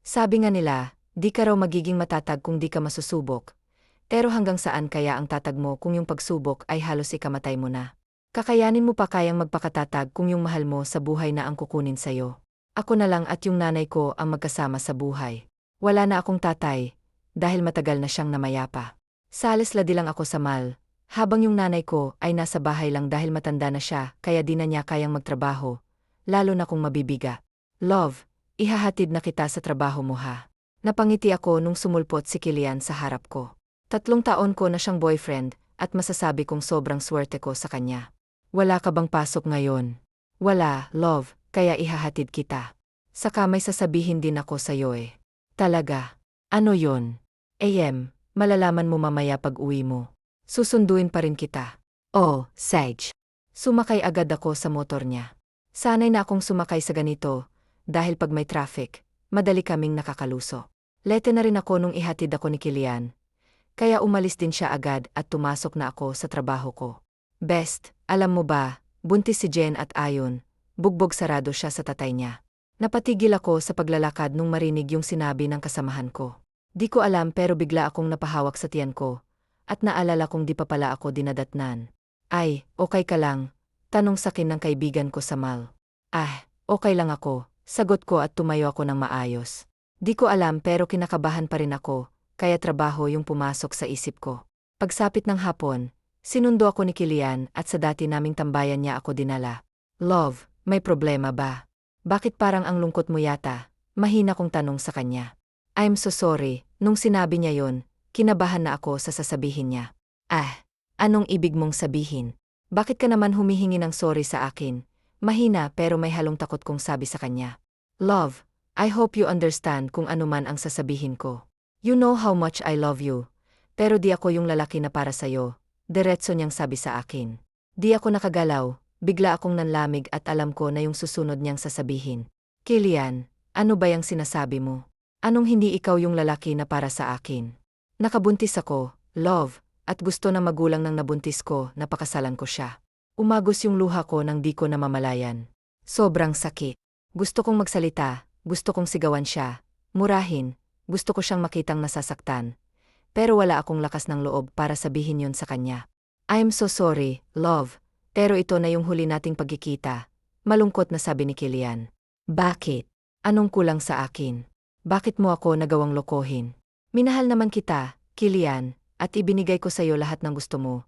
Sabi nga nila, di ka raw magiging matatag kung di ka masusubok. Pero hanggang saan kaya ang tatag mo kung yung pagsubok ay halos ikamatay mo na? Kakayanin mo pa kayang magpakatatag kung yung mahal mo sa buhay na ang kukunin sa'yo. Ako na lang at yung nanay ko ang magkasama sa buhay. Wala na akong tatay, dahil matagal na siyang namayapa. Sales-ladi lang ako sa mall, habang yung nanay ko ay nasa bahay lang dahil matanda na siya kaya di na niya kayang magtrabaho, lalo na kung mabibiga. Love, ihahatid na kita sa trabaho mo ha. Napangiti ako nung sumulpot si Kilian sa harap ko. 3 taon ko na siyang boyfriend at masasabi kong sobrang swerte ko sa kanya. Wala ka bang pasok ngayon? Wala, love, kaya ihahatid kita. Saka may sasabihin din ako sa'yo eh. Talaga? Ano yon? Malalaman mo mamaya pag uwi mo. Susunduin pa rin kita. Oh, Sage. Sumakay agad ako sa motor niya. Sanay na akong sumakay sa ganito, dahil pag may traffic, madali kaming nakakaluso. Lete na rin ako nung ihatid ako ni Kilian. Kaya umalis din siya agad at tumasok na ako sa trabaho ko. Best, alam mo ba, buntis si Jen at ayon, bugbog sarado siya sa tatay niya. Napatigil ako sa paglalakad nung marinig yung sinabi ng kasamahan ko. Di ko alam pero bigla akong napahawak sa tiyan ko, at naalala kong di pa pala ako dinadatnan. Ay, okay ka lang? Tanong sakin ng kaibigan ko sa mall. Okay lang ako, sagot ko at tumayo ako ng maayos. Di ko alam pero kinakabahan pa rin ako, kaya trabaho yung pumasok sa isip ko. Pagsapit ng hapon, sinundo ako ni Kilian at sa dati naming tambayan niya ako dinala. Love, may problema ba? Bakit parang ang lungkot mo yata? Mahina kong tanong sa kanya. I'm so sorry, nung sinabi niya yon, kinabahan na ako sa sasabihin niya. Anong ibig mong sabihin? Bakit ka naman humihingi ng sorry sa akin? Mahina pero may halong takot kong sabi sa kanya. Love, I hope you understand kung ano man ang sasabihin ko. You know how much I love you. Pero di ako yung lalaki na para sa'yo, diretso niyang sabi sa akin. Di ako nakagalaw, bigla akong nanlamig at alam ko na yung susunod niyang sasabihin. Kilian, ano ba yung sinasabi mo? Anong hindi ikaw yung lalaki na para sa akin? Nakabuntis ako, love, at gusto na magulang ng nabuntis ko na pakasalan ko siya. Umagos yung luha ko nang di ko namamalayan. Sobrang sakit. Gusto kong magsalita, gusto kong sigawan siya, murahin, gusto ko siyang makitang nasasaktan. Pero wala akong lakas ng loob para sabihin yun sa kanya. I'm so sorry, love, pero ito na yung huli nating pagkikita. Malungkot na sabi ni Kilian. Bakit? Anong kulang sa akin? Bakit mo ako nagawang lokohin? Minahal naman kita, Kilian, at ibinigay ko sa'yo lahat ng gusto mo.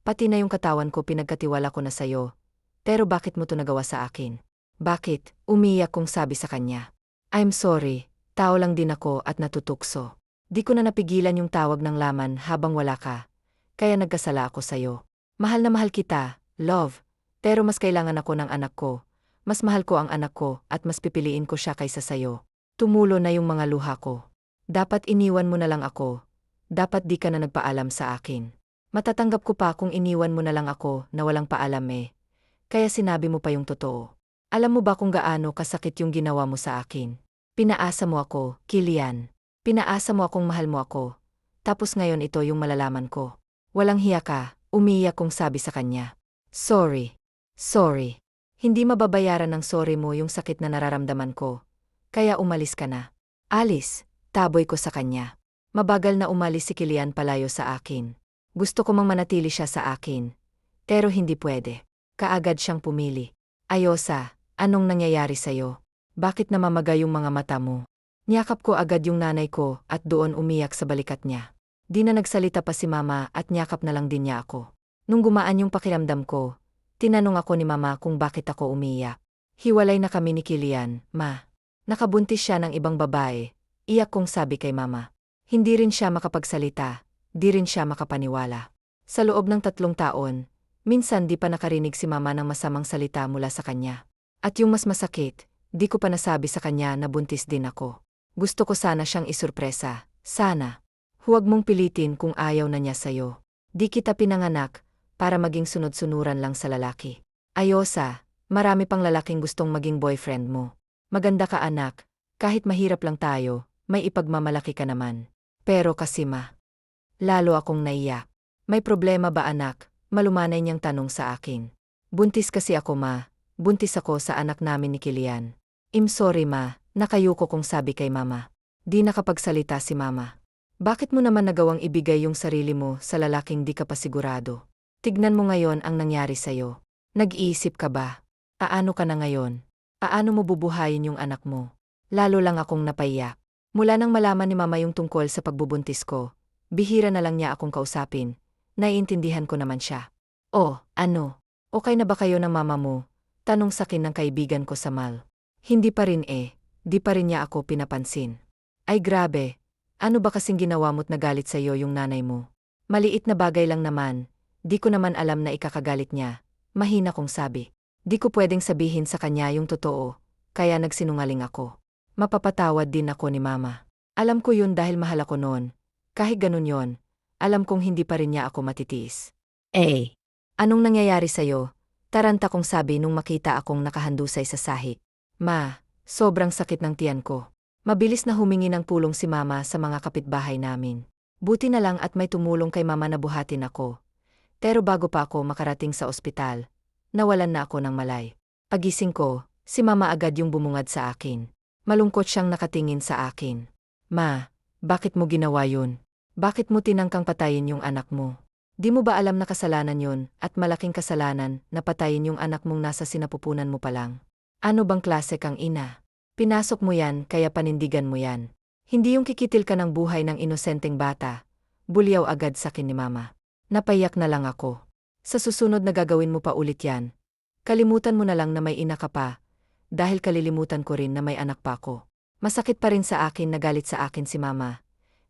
Pati na yung katawan ko pinagkatiwala ko na sa'yo. Pero bakit mo to nagawa sa akin? Bakit? Umiyak kong sabi sa kanya. I'm sorry, tao lang din ako at natutukso. Di ko na napigilan yung tawag ng laman habang wala ka. Kaya nagkasala ako sa'yo. Mahal na mahal kita, love. Pero mas kailangan ako ng anak ko. Mas mahal ko ang anak ko at mas pipiliin ko siya kaysa sa'yo. Tumulo na yung mga luha ko. Dapat iniwan mo na lang ako. Dapat di ka na nagpaalam sa akin. Matatanggap ko pa kung iniwan mo na lang ako na walang paalam eh. Kaya sinabi mo pa yung totoo. Alam mo ba kung gaano kasakit yung ginawa mo sa akin? Pinaasa mo ako, Kilian. Pinaasa mo akong mahal mo ako. Tapos ngayon ito yung malalaman ko. Walang hiya ka, umiyak kong sabi sa kanya. Sorry. Sorry. Hindi mababayaran ng sorry mo yung sakit na nararamdaman ko. Kaya umalis ka na. Alis, taboy ko sa kanya. Mabagal na umalis si Kilian palayo sa akin. Gusto ko mang manatili siya sa akin. Pero hindi pwede. Kaagad siyang pumili. Ayosa, anong nangyayari sa'yo? Bakit namamaga yung mga mata mo? Niyakap ko agad yung nanay ko at doon umiyak sa balikat niya. Di na nagsalita pa si mama at niyakap na lang din niya ako. Nung gumaan yung pakiramdam ko, tinanong ako ni mama kung bakit ako umiyak. Hiwalay na kami ni Kilian, ma. Nakabuntis siya ng ibang babae, iyak kong sabi kay mama. Hindi rin siya makapagsalita, di rin siya makapaniwala. Sa loob ng 3 taon, minsan di pa nakarinig si mama ng masamang salita mula sa kanya. At yung mas masakit, di ko pa nasabi sa kanya na buntis din ako. Gusto ko sana siyang isurpresa, sana. Huwag mong pilitin kung ayaw na niya sa'yo. Di kita pinanganak para maging sunod-sunuran lang sa lalaki. Ayosa, marami pang lalaking gustong maging boyfriend mo. Maganda ka anak, kahit mahirap lang tayo, may ipagmamalaki ka naman. Pero kasi lalo akong naiyak. May problema ba anak? Malumanay niyang tanong sa akin. Buntis kasi ako ma, buntis ako sa anak namin ni Kilian. Sorry ma, nakayuko kong sabi kay mama. Di nakapagsalita si Mama. Bakit mo naman nagawang ibigay yung sarili mo sa lalaking di ka pa sigurado? Tignan mo ngayon ang nangyari sa'yo. Nag-iisip ka ba? Aano ka na ngayon? Paano mo bubuhayin yung anak mo? Lalo lang akong napaiyak. Mula nang malaman ni Mama yung tungkol sa pagbubuntis ko, bihira na lang niya akong kausapin. Naiintindihan ko naman siya. Oh, ano? Okay na ba kayo ng mama mo? Tanong sakin ng kaibigan ko sa mall. Hindi pa rin di pa rin niya ako pinapansin. Ay grabe, ano ba kasing ginawa mo't nagalit sa'yo yung nanay mo? Maliit na bagay lang naman, di ko naman alam na ikakagalit niya. Mahina kong sabi. Di ko pwedeng sabihin sa kanya yung totoo, kaya nagsinungaling ako. Mapapatawad din ako ni Mama. Alam ko yun dahil mahal ako noon. Kahit ganun yon, alam kong hindi pa rin niya ako matitiis. Anong nangyayari sa'yo? Taranta kong sabi nung makita akong nakahandusay sa sahig. Ma, sobrang sakit ng tiyan ko. Mabilis na humingi ng tulong si Mama sa mga kapitbahay namin. Buti na lang at may tumulong kay Mama na buhatin ako. Pero bago pa ako makarating sa ospital, nawalan na ako ng malay. Pagising ko, si Mama agad yung bumungad sa akin. Malungkot siyang nakatingin sa akin. Ma, bakit mo ginawa yun? Bakit mo tinangkang patayin yung anak mo? Di mo ba alam na kasalanan yun at malaking kasalanan na patayin yung anak mong nasa sinapupunan mo pa lang? Ano bang klase kang ina? Pinasok mo yan kaya panindigan mo yan. Hindi yung kikitil ka ng buhay ng inosenteng bata. Bulyaw agad sakin ni Mama. Napayak na lang ako. Sa susunod na gagawin mo pa ulit yan. Kalimutan mo na lang na may ina ka pa. Dahil kalilimutan ko rin na may anak pa ako. Masakit pa rin sa akin na galit sa akin si Mama.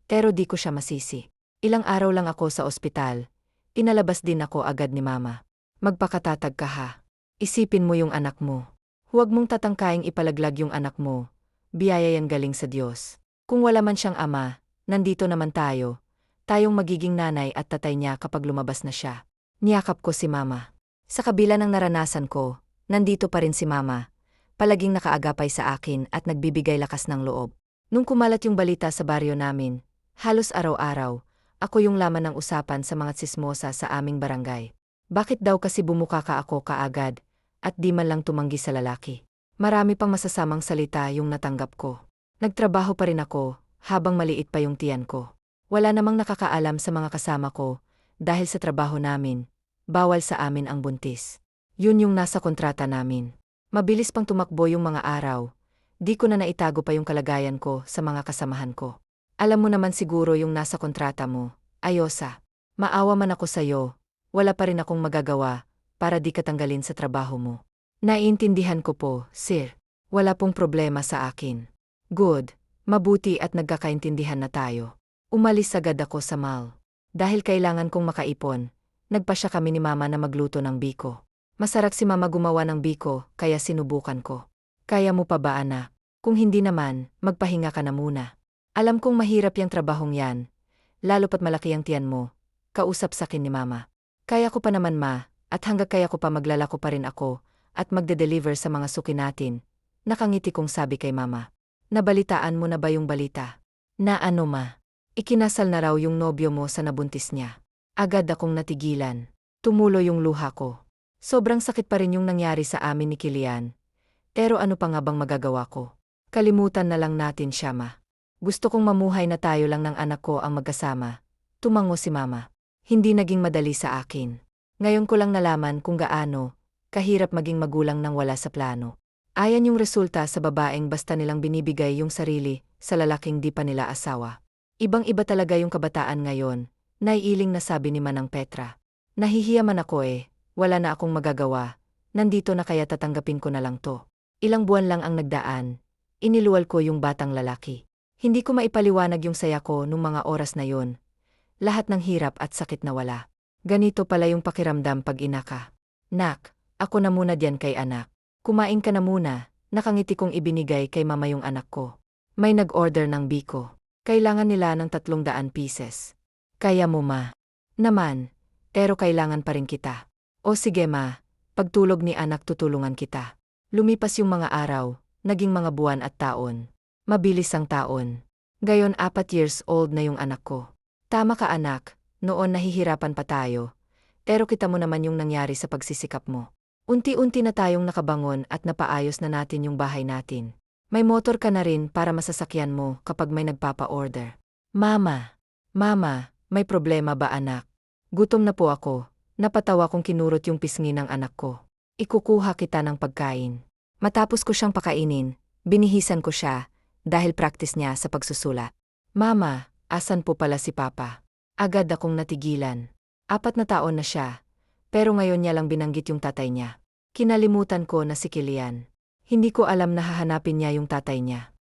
Pero di ko siya masisi. Ilang araw lang ako sa ospital. Inalabas din ako agad ni Mama. Magpakatatag ka ha. Isipin mo yung anak mo. Huwag mong tatangkaing ipalaglag yung anak mo. Biyaya yan galing sa Diyos. Kung wala man siyang ama, nandito naman tayo. Tayong magiging nanay at tatay niya kapag lumabas na siya. Niyakap ko si Mama. Sa kabila ng naranasan ko, nandito pa rin si Mama. Palaging nakaagapay sa akin at nagbibigay lakas ng loob. Nung kumalat yung balita sa baryo namin, halos araw-araw, ako yung laman ng usapan sa mga tsismosa sa aming barangay. Bakit daw kasi bumuka ka ako kaagad, at di man lang tumanggi sa lalaki? Marami pang masasamang salita yung natanggap ko. Nagtrabaho pa rin ako, habang maliit pa yung tiyan ko. Wala namang nakakaalam sa mga kasama ko, dahil sa trabaho namin, bawal sa amin ang buntis. Yun yung nasa kontrata namin. Mabilis pang tumakbo yung mga araw, di ko na naitago pa yung kalagayan ko sa mga kasamahan ko. Alam mo naman siguro yung nasa kontrata mo, Ayosa. Maawa man ako sa'yo, wala pa rin akong magagawa para di ka tanggalin sa trabaho mo. Naiintindihan ko po, sir. Wala pong problema sa akin. Good, mabuti at nagkakaintindihan na tayo. Umalis agad ako sa mall. Dahil kailangan kong makaipon, nagpasya kami ni Mama na magluto ng biko. Masarap si Mama gumawa ng biko, kaya sinubukan ko. Kaya mo pa ba anak? Kung hindi naman, magpahinga ka na muna. Alam kong mahirap yung trabahong yan, lalo pat malaki ang tiyan mo, kausap sakin ni Mama. Kaya ko pa naman ma, at hanggang kaya ko pa maglalako pa rin ako, at magde-deliver sa mga suki natin. Nakangiti kong sabi kay Mama. Nabalitaan mo na ba yung balita? Na ano ma? Ikinasal na raw yung nobyo mo sa nabuntis niya. Agad akong natigilan. Tumulo yung luha ko. Sobrang sakit pa rin yung nangyari sa amin ni Kilian. Pero ano pa nga bang magagawa ko? Kalimutan na lang natin siya ma. Gusto kong mamuhay na tayo lang ng anak ko ang magkasama. Tumango si Mama. Hindi naging madali sa akin. Ngayon ko lang nalaman kung gaano kahirap maging magulang nang wala sa plano. Ayan yung resulta sa babaeng basta nilang binibigay yung sarili sa lalaking di pa nila asawa. Ibang-iba talaga yung kabataan ngayon, naiiling na sabi ni Manang Petra. Nahihiya man ako wala na akong magagawa. Nandito na kaya tatanggapin ko na lang to. Ilang buwan lang ang nagdaan. Iniluwal ko yung batang lalaki. Hindi ko maipaliwanag yung saya ko nung mga oras na yon. Lahat ng hirap at sakit na wala. Ganito pala yung pakiramdam pag ina ka. Nak, ako na muna diyan kay anak. Kumain ka na muna, nakangiti kong ibinigay kay Mama yung anak ko. May nag-order ng biko. Kailangan nila ng 300 pieces. Kaya mo ma? Naman, pero kailangan pa rin kita. O sige ma, pagtulog ni anak tutulungan kita. Lumipas yung mga araw, naging mga buwan at taon. Mabilis ang taon. Gayon 4 years old na yung anak ko. Tama ka anak, noon nahihirapan pa tayo. Pero kita mo naman yung nangyari sa pagsisikap mo. Unti-unti na tayong nakabangon at napaayos na natin yung bahay natin. May motor ka na rin para masasakyan mo kapag may nagpapa-order. Mama, may problema ba anak? Gutom na po ako. Napatawa kong kinurot yung pisngi ng anak ko. Ikukuha kita ng pagkain. Matapos ko siyang pakainin, binihisan ko siya dahil practice niya sa pagsusulat. Mama, asan po pala si Papa? Agad akong natigilan. 4 na taon na siya, pero ngayon niya lang binanggit yung tatay niya. Kinalimutan ko na si Kilian. Hindi ko alam na hahanapin niya yung tatay niya.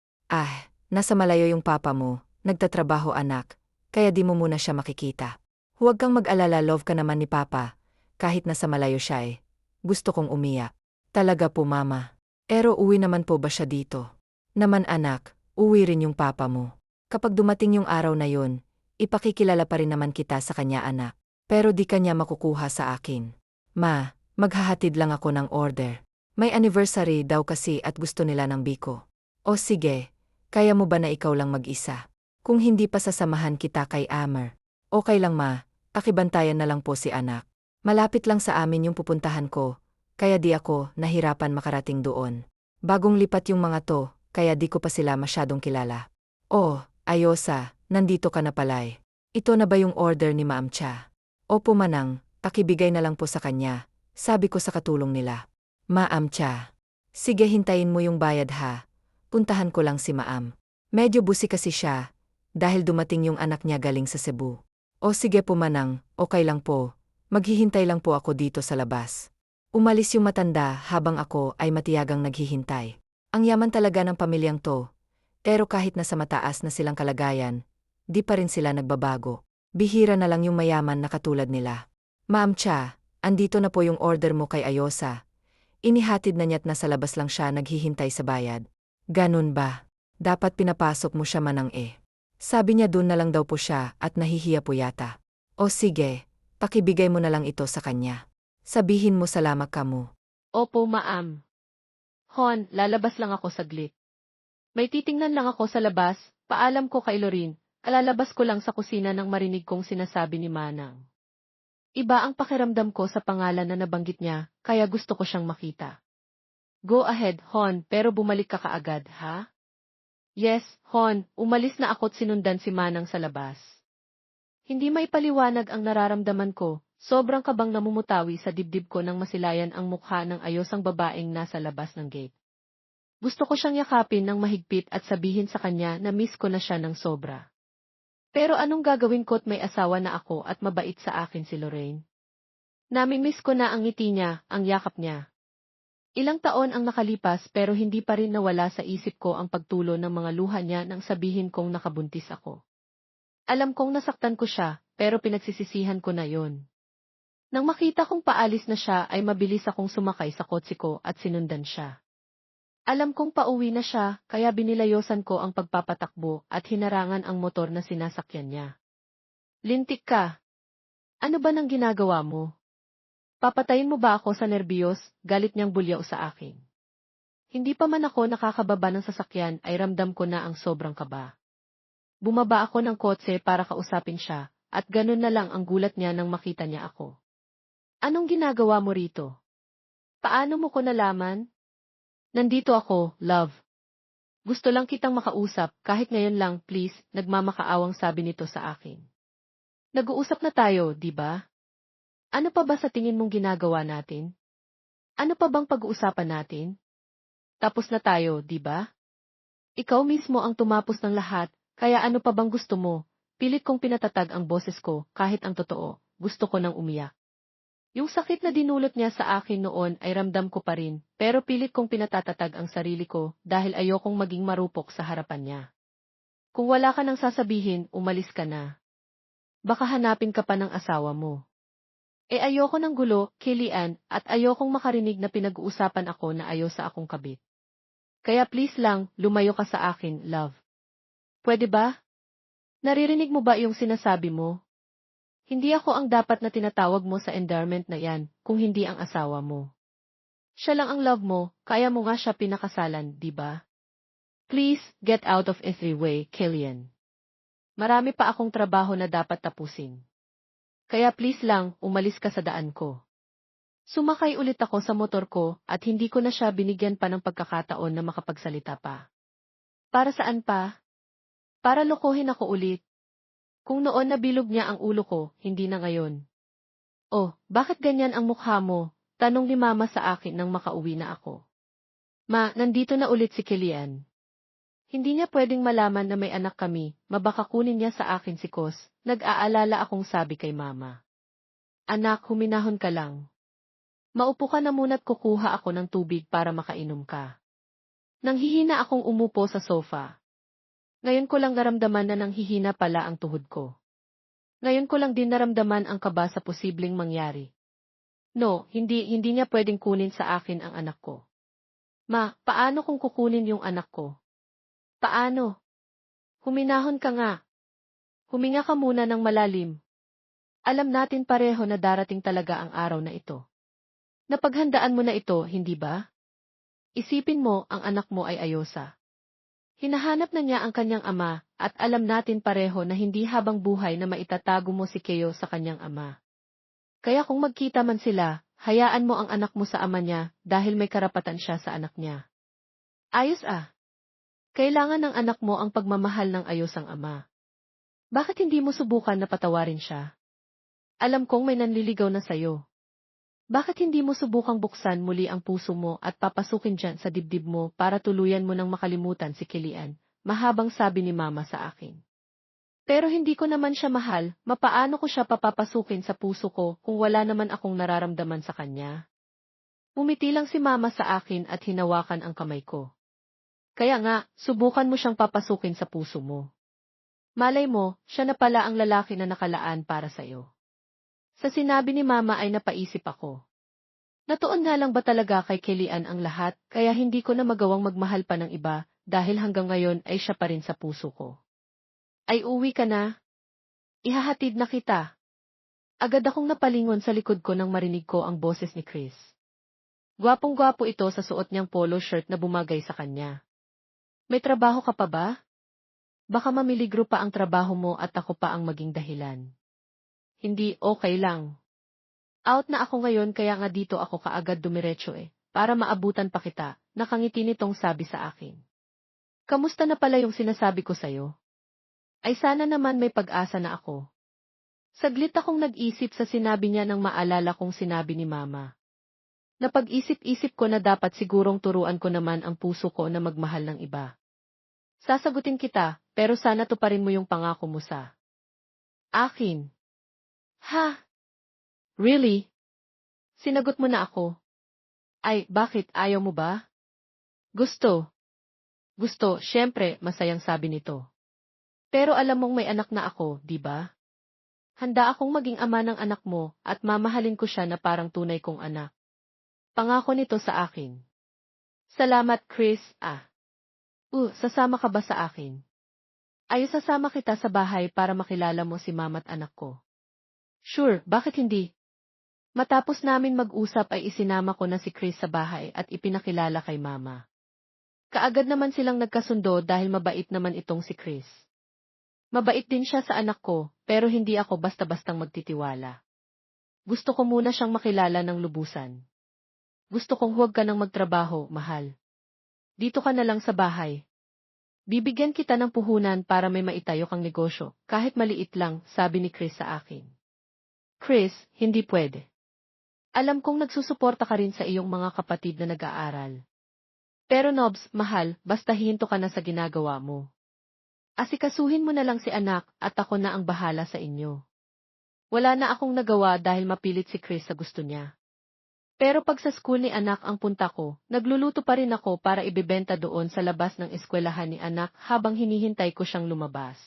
Nasa malayo yung papa mo, nagtatrabaho anak, kaya di mo muna siya makikita. Huwag kang mag-alala, love ka naman ni Papa, kahit nasa malayo siya eh. Gusto kong umiyak. Talaga po mama. Pero uwi naman po ba siya dito? Naman anak, uwi rin yung papa mo. Kapag dumating yung araw na yun, ipakikilala pa rin naman kita sa kanya anak. Pero di kanya makukuha sa akin. Ma, maghahatid lang ako ng order. May anniversary daw kasi at gusto nila ng biko. O sige, kaya mo ba na ikaw lang mag-isa? Kung hindi pa sasamahan kita kay Amer. Okay lang ma, pakibantayan na lang po si anak. Malapit lang sa amin yung pupuntahan ko, kaya di ako nahirapan makarating doon. Bagong lipat yung mga to, kaya di ko pa sila masyadong kilala. Oh, Ayosa, nandito ka na palay. Ito na ba yung order ni Ma'am Cha? Opo manang, pakibigay na lang po sa kanya, sabi ko sa katulong nila. Ma'am Cha. Sige hintayin mo yung bayad ha. Puntahan ko lang si Ma'am. Medyo busi kasi siya, dahil dumating yung anak niya galing sa Cebu. O sige po manang, okay lang po. Maghihintay lang po ako dito sa labas. Umalis yung matanda habang ako ay matiyagang naghihintay. Ang yaman talaga ng pamilyang to. Pero kahit nasa mataas na silang kalagayan, di pa rin sila nagbabago. Bihira na lang yung mayaman na katulad nila. Ma'am Cha, andito na po yung order mo kay Ayosa. Inihatid na niya't nasa labas lang siya naghihintay sa bayad. Ganun ba? Dapat pinapasok mo siya manang eh. Sabi niya dun na lang daw po siya at nahihiya po yata. O sige, pakibigay mo na lang ito sa kanya. Sabihin mo salamat ka mo. Opo, Ma'am. Hon, lalabas lang ako saglit. May titingnan lang ako sa labas, paalam ko kay Lorin, alalabas ko lang sa kusina nang marinig kong sinasabi ni Manang. Iba ang pakiramdam ko sa pangalan na nabanggit niya, kaya gusto ko siyang makita. Go ahead, Hon, pero bumalik ka kaagad, ha? Yes, Hon, umalis na ako't sinundan si Manang sa labas. Hindi maipaliwanag ang nararamdaman ko, sobrang kabang namumutawi sa dibdib ko nang masilayan ang mukha ng ayosang babaeng nasa labas ng gate. Gusto ko siyang yakapin ng mahigpit at sabihin sa kanya na miss ko na siya ng sobra. Pero anong gagawin ko't may asawa na ako at mabait sa akin si Lorraine? Nami-miss ko na ang ngiti niya, ang yakap niya. Ilang taon ang nakalipas pero hindi pa rin nawala sa isip ko ang pagtulo ng mga luha niya nang sabihin kong nakabuntis ako. Alam kong nasaktan ko siya, pero pinagsisisihan ko na yon. Nang makita kong paalis na siya ay mabilis akong sumakay sa kotse ko at sinundan siya. Alam kong pauwi na siya, kaya binilayosan ko ang pagpapatakbo at hinarangan ang motor na sinasakyan niya. Lintik ka! Ano ba nang ginagawa mo? Papatayin mo ba ako sa nerbiyos? Galit niyang bulyaw sa akin. Hindi pa man ako nakakababa ng sasakyan ay ramdam ko na ang sobrang kaba. Bumaba ako ng kotse para kausapin siya, at ganun na lang ang gulat niya nang makita niya ako. Anong ginagawa mo rito? Paano mo ko nalaman? Nandito ako, love. Gusto lang kitang makausap, kahit ngayon lang, please, nagmamakaawang sabi nito sa akin. Nag-uusap na tayo, di ba? Ano pa ba sa tingin mong ginagawa natin? Ano pa bang pag-uusapan natin? Tapos na tayo, di ba? Ikaw mismo ang tumapos ng lahat, kaya ano pa bang gusto mo? Pilit kong pinatatag ang boses ko, kahit ang totoo, gusto ko nang umiyak. Yung sakit na dinulot niya sa akin noon ay ramdam ko pa rin, pero pilit kong pinatatatag ang sarili ko dahil ayokong maging marupok sa harapan niya. Kung wala ka nang sasabihin, umalis ka na. Baka hanapin ka pa ng asawa mo. Ayoko ng gulo, Kilian, at ayokong makarinig na pinag-uusapan ako na ayaw sa akong kabit. Kaya please lang, lumayo ka sa akin, love. Pwede ba? Naririnig mo ba yung sinasabi mo? Hindi ako ang dapat na tinatawag mo sa endearment na yan, kung hindi ang asawa mo. Siya lang ang love mo, kaya mo nga siya pinakasalan, di ba? Please, get out of a three-way, Killian. Marami pa akong trabaho na dapat tapusin. Kaya please lang, umalis ka sa daan ko. Sumakay ulit ako sa motor ko at hindi ko na siya binigyan pa ng pagkakataon na makapagsalita pa. Para saan pa? Para lokohin ako ulit. Kung noon nabilog niya ang ulo ko, hindi na ngayon. Oh, bakit ganyan ang mukha mo? Tanong ni Mama sa akin nang makauwi na ako. Ma, nandito na ulit si Kilian. Hindi niya pwedeng malaman na may anak kami, mabaka kunin niya sa akin si Kos, nag-aalala akong sabi kay Mama. Anak, huminahon ka lang. Maupo ka na muna't kukuha ako ng tubig para makainom ka. Nanghihina akong umupo sa sofa. Ngayon ko lang naramdaman na nanghihina pala ang tuhod ko. Ngayon ko lang din naramdaman ang kaba sa posibleng mangyari. No, hindi niya pwedeng kunin sa akin ang anak ko. Ma, paano kung kukunin yung anak ko? Paano? Huminahon ka nga. Huminga ka muna ng malalim. Alam natin pareho na darating talaga ang araw na ito. Napaghandaan mo na ito, hindi ba? Isipin mo, ang anak mo ay Ayosa. Hinahanap na niya ang kanyang ama, at alam natin pareho na hindi habang buhay na maitatago mo si Keo sa kanyang ama. Kaya kung magkita man sila, hayaan mo ang anak mo sa ama niya, dahil may karapatan siya sa anak niya. Ayos ah. Kailangan ng anak mo ang pagmamahal ng Ayosang ama. Bakit hindi mo subukan na patawarin siya? Alam kong may nanliligaw na sayo. Bakit hindi mo subukang buksan muli ang puso mo at papasukin dyan sa dibdib mo para tuluyan mo nang makalimutan si Kilian, mahabang sabi ni Mama sa akin. Pero hindi ko naman siya mahal, mapaano ko siya papapasukin sa puso ko kung wala naman akong nararamdaman sa kanya? Umiti lang si Mama sa akin at hinawakan ang kamay ko. Kaya nga, subukan mo siyang papasukin sa puso mo. Malay mo, siya na pala ang lalaki na nakalaan para sa'yo. Sa sinabi ni Mama ay napaisip ako. Natuon nga lang ba talaga kay Kilian ang lahat, kaya hindi ko na magawang magmahal pa ng iba, dahil hanggang ngayon ay siya pa rin sa puso ko. Ay uwi ka na? Ihahatid na kita. Agad akong napalingon sa likod ko nang marinig ko ang boses ni Chris. Gwapong-gwapo ito sa suot niyang polo shirt na bumagay sa kanya. May trabaho ka pa ba? Baka mamiligro pa ang trabaho mo at ako pa ang maging dahilan. Hindi, okay lang. Out na ako ngayon kaya nga dito ako kaagad dumiretso para maabutan pa kita, nakangiti nitong sabi sa akin. Kamusta na pala yung sinasabi ko sa'yo? Ay sana naman may pag-asa na ako. Saglit akong nag-isip sa sinabi niya nang maalala kong sinabi ni Mama. Napag-isip-isip ko na dapat sigurong turuan ko naman ang puso ko na magmahal ng iba. Sasagutin kita, pero sana tuparin mo yung pangako mo sa akin. Ha? Really? Sinagot mo na ako. Ay, bakit? Ayaw mo ba? Gusto. Gusto, syempre, masayang sabi nito. Pero alam mong may anak na ako, di ba? Handa akong maging ama ng anak mo at mamahalin ko siya na parang tunay kong anak. Pangako nito sa akin. Salamat, Chris, sasama ka ba sa akin? Ay, sasama kita sa bahay para makilala mo si mama't anak ko. Sure, bakit hindi? Matapos namin mag-usap ay isinama ko na si Chris sa bahay at ipinakilala kay Mama. Kaagad naman silang nagkasundo dahil mabait naman itong si Chris. Mabait din siya sa anak ko, pero hindi ako basta-bastang magtitiwala. Gusto ko muna siyang makilala ng lubusan. Gusto kong huwag ka nang magtrabaho, mahal. Dito ka na lang sa bahay. Bibigyan kita ng puhunan para may maitayo kang negosyo, kahit maliit lang, sabi ni Chris sa akin. Chris, hindi pwede. Alam kong nagsusuporta ka rin sa iyong mga kapatid na nag-aaral. Pero Nobs, mahal, basta hihinto ka na sa ginagawa mo. Asikasuhin mo na lang si anak at ako na ang bahala sa inyo. Wala na akong nagawa dahil mapilit si Chris sa gusto niya. Pero pag sa school ni anak ang punta ko, nagluluto pa rin ako para ibebenta doon sa labas ng eskwelahan ni anak habang hinihintay ko siyang lumabas.